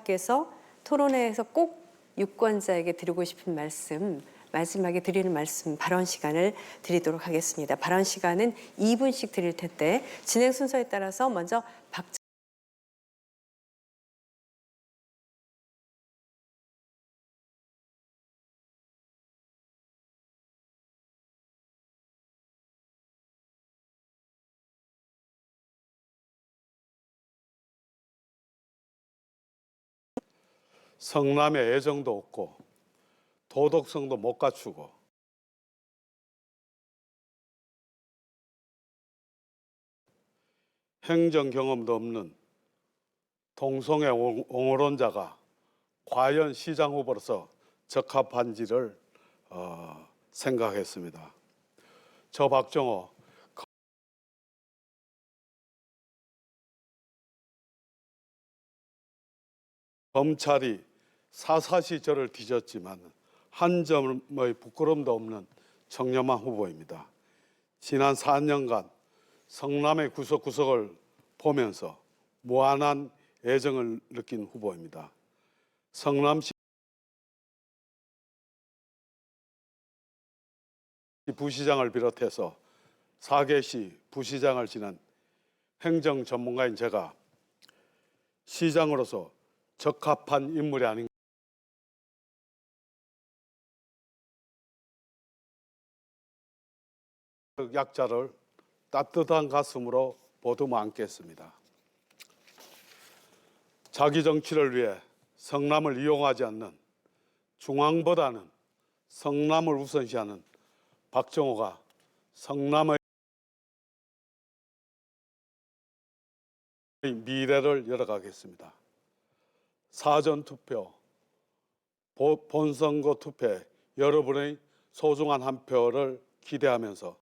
께서 토론회에서 꼭 유권자에게 드리고 싶은 말씀, 마지막에 드리는 말씀 발언 시간을 드리도록 하겠습니다. 발언 시간은 2분씩 드릴 텐데 진행 순서에 따라서 먼저 성남에 애정도 없고 도덕성도 못 갖추고 행정 경험도 없는 동성애 옹호론자가 과연 시장 후보로서 적합한지를 생각했습니다. 저 박정호 검찰이 사사시 저를 뒤졌지만 한 점의 부끄럼도 없는 청렴한 후보입니다. 지난 4년간 성남의 구석구석을 보면서 무한한 애정을 느낀 후보입니다. 성남시 부시장을 비롯해서 4개시 부시장을 지낸 행정 전문가인 제가 시장으로서 적합한 인물이 아닌가. 약자를 따뜻한 가슴으로 보듬어 안겠습니다. 자기 정치를 위해 성남을 이용하지 않는 중앙보다는 성남을 우선시하는 박정호가 성남의 미래를 열어가겠습니다. 사전투표, 본선거 투표에 여러분의 소중한 한 표를 기대하면서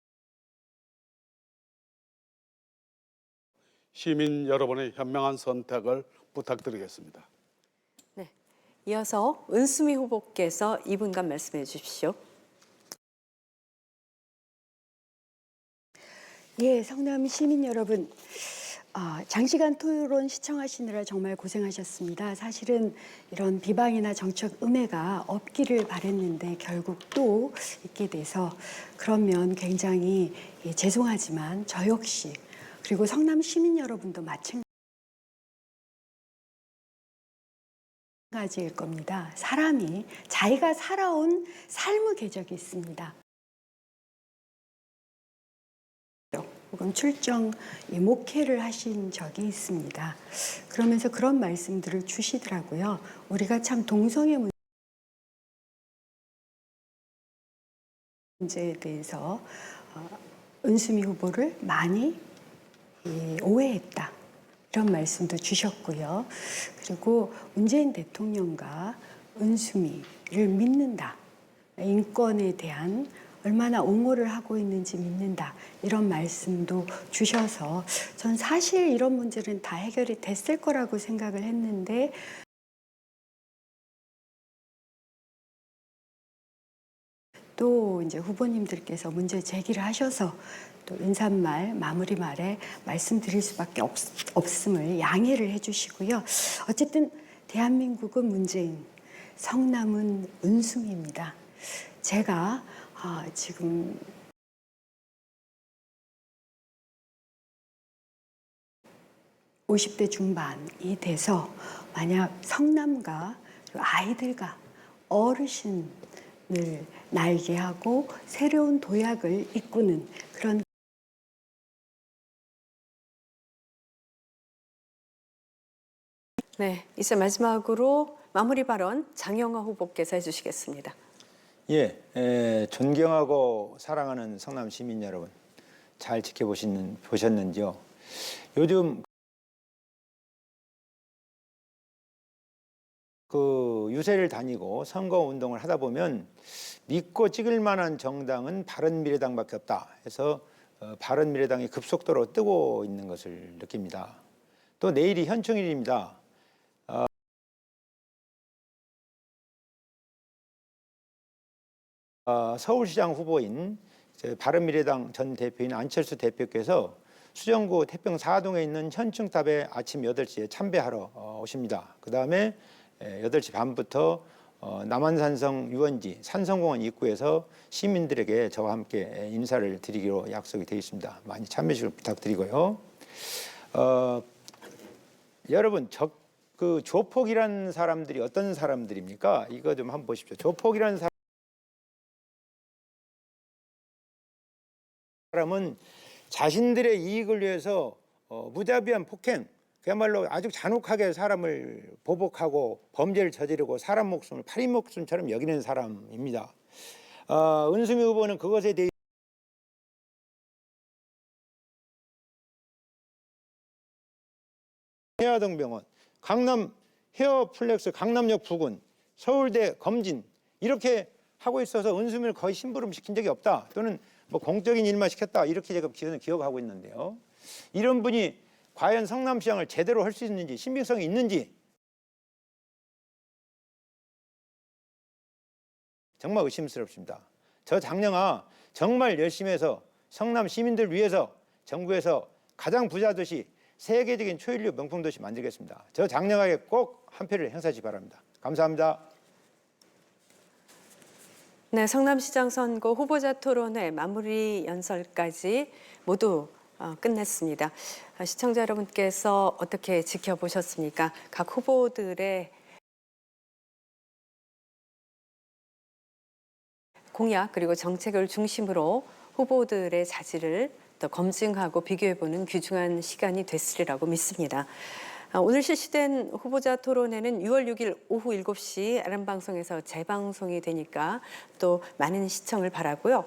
시민 여러분의 현명한 선택을 부탁드리겠습니다. 네, 이어서 은수미 후보께서 2분간 말씀해 주십시오. 예, 성남 시민 여러분, 장시간 토론 시청하시느라 정말 고생하셨습니다. 사실은 이런 비방이나 정책 음해가 없기를 바랬는데 결국 또 있게 돼서 그러면 굉장히 죄송하지만 저 역시 그리고 성남 시민 여러분도 마찬가지일 겁니다. 사람이 자기가 살아온 삶의 궤적이 있습니다. 혹은 출정 목회를 하신 적이 있습니다. 그러면서 그런 말씀들을 주시더라고요. 우리가 참 동성애 문제에 대해서 은수미 후보를 많이 오해했다. 이런 말씀도 주셨고요. 그리고 문재인 대통령과 은수미를 믿는다. 인권에 대한 얼마나 옹호를 하고 있는지 믿는다. 이런 말씀도 주셔서 전 사실 이런 문제는 다 해결이 됐을 거라고 생각을 했는데 또 이제 후보님들께서 문제 제기를 하셔서 또 인사말 마무리 말에 말씀드릴 수밖에 없음을 양해를 해주시고요. 어쨌든 대한민국은 문재인, 성남은 은수미입니다. 제가 지금 (50대) 중반이 돼서 만약 성남과 아이들과 어르신을 날게 하고 새로운 도약을 이꾸는 그런 네, 이제 마지막으로 마무리 발언 장영하 후보께서 해주시겠습니다. 예, 존경하고 사랑하는 성남 시민 여러분, 잘 보셨는지요? 요즘 그 유세를 다니고 선거 운동을 하다 보면 믿고 찍을 만한 정당은 바른미래당밖에 없다 해서 바른미래당이 급속도로 뜨고 있는 것을 느낍니다. 또 내일이 현충일입니다. 서울시장 후보인 바른미래당 전 대표인 안철수 대표께서 수정구 태평 4동에 있는 현충탑에 아침 8시에 참배하러 오십니다. 그 다음에 8시 반부터 남한산성 유원지 산성공원 입구에서 시민들에게 저와 함께 인사를 드리기로 약속이 되어 있습니다. 많이 참여해 주시길 부탁드리고요. 여러분, 그 조폭이라는 사람들이 어떤 사람들입니까? 이거 좀 한번 보십시오. 조폭이라는 사람은 자신들의 이익을 위해서 무자비한 폭행, 그야말로 아주 잔혹하게 사람을 보복하고 범죄를 저지르고 사람 목숨을 파리 목숨처럼 여기는 사람입니다. 은수미 후보는 그것에 대해 해화동병원, 강남 헤어플렉스, 강남역 부근, 서울대 검진 이렇게 하고 있어서 은수미를 거의 심부름 시킨 적이 없다. 또는 뭐 공적인 일만 시켰다. 이렇게 제가 기억하고 있는데요. 이런 분이 과연 성남시장을 제대로 할 수 있는지, 신빙성이 있는지 정말 의심스럽습니다. 저 장영하 정말 열심히 해서 성남 시민들 위해서 정부에서 가장 부자 도시, 세계적인 초일류 명품 도시 만들겠습니다. 저 장영하에 꼭 한 표를 행사하시기 바랍니다. 감사합니다. 네, 성남시장 선거 후보자 토론회 마무리 연설까지 모두 끝냈습니다. 시청자 여러분께서 어떻게 지켜보셨습니까? 각 후보들의 공약 그리고 정책을 중심으로 후보들의 자질을 더 검증하고 비교해보는 귀중한 시간이 됐으리라고 믿습니다. 오늘 실시된 후보자 토론회는 6월 6일 오후 7시 알람방송에서 재방송이 되니까 또 많은 시청을 바라고요.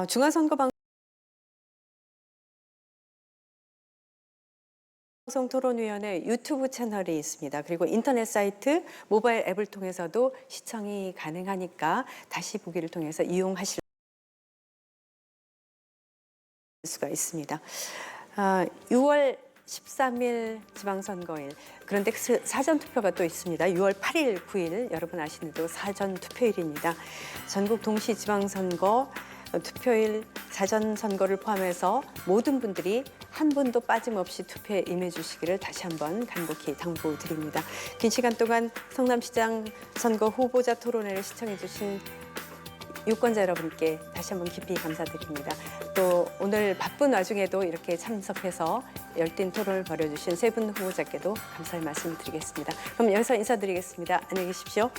중앙선거방송 방송토론위원회 유튜브 채널이 있습니다. 그리고 인터넷 사이트, 모바일 앱을 통해서도 시청이 가능하니까 다시 보기를 통해서 이용하실 수가 있습니다. 6월 13일 지방선거일, 그런데 사전투표가 또 있습니다. 6월 8일, 9일 여러분 아시는 대로 사전투표일입니다. 전국 동시지방선거 투표일 사전선거를 포함해서 모든 분들이 한 분도 빠짐없이 투표에 임해 주시기를 다시 한번 간곡히 당부드립니다. 긴 시간 동안 성남시장 선거 후보자 토론회를 시청해 주신 유권자 여러분께 다시 한번 깊이 감사드립니다. 또 오늘 바쁜 와중에도 이렇게 참석해서 열띤 토론을 벌여주신 세 분 후보자께도 감사의 말씀을 드리겠습니다. 그럼 여기서 인사드리겠습니다. 안녕히 계십시오.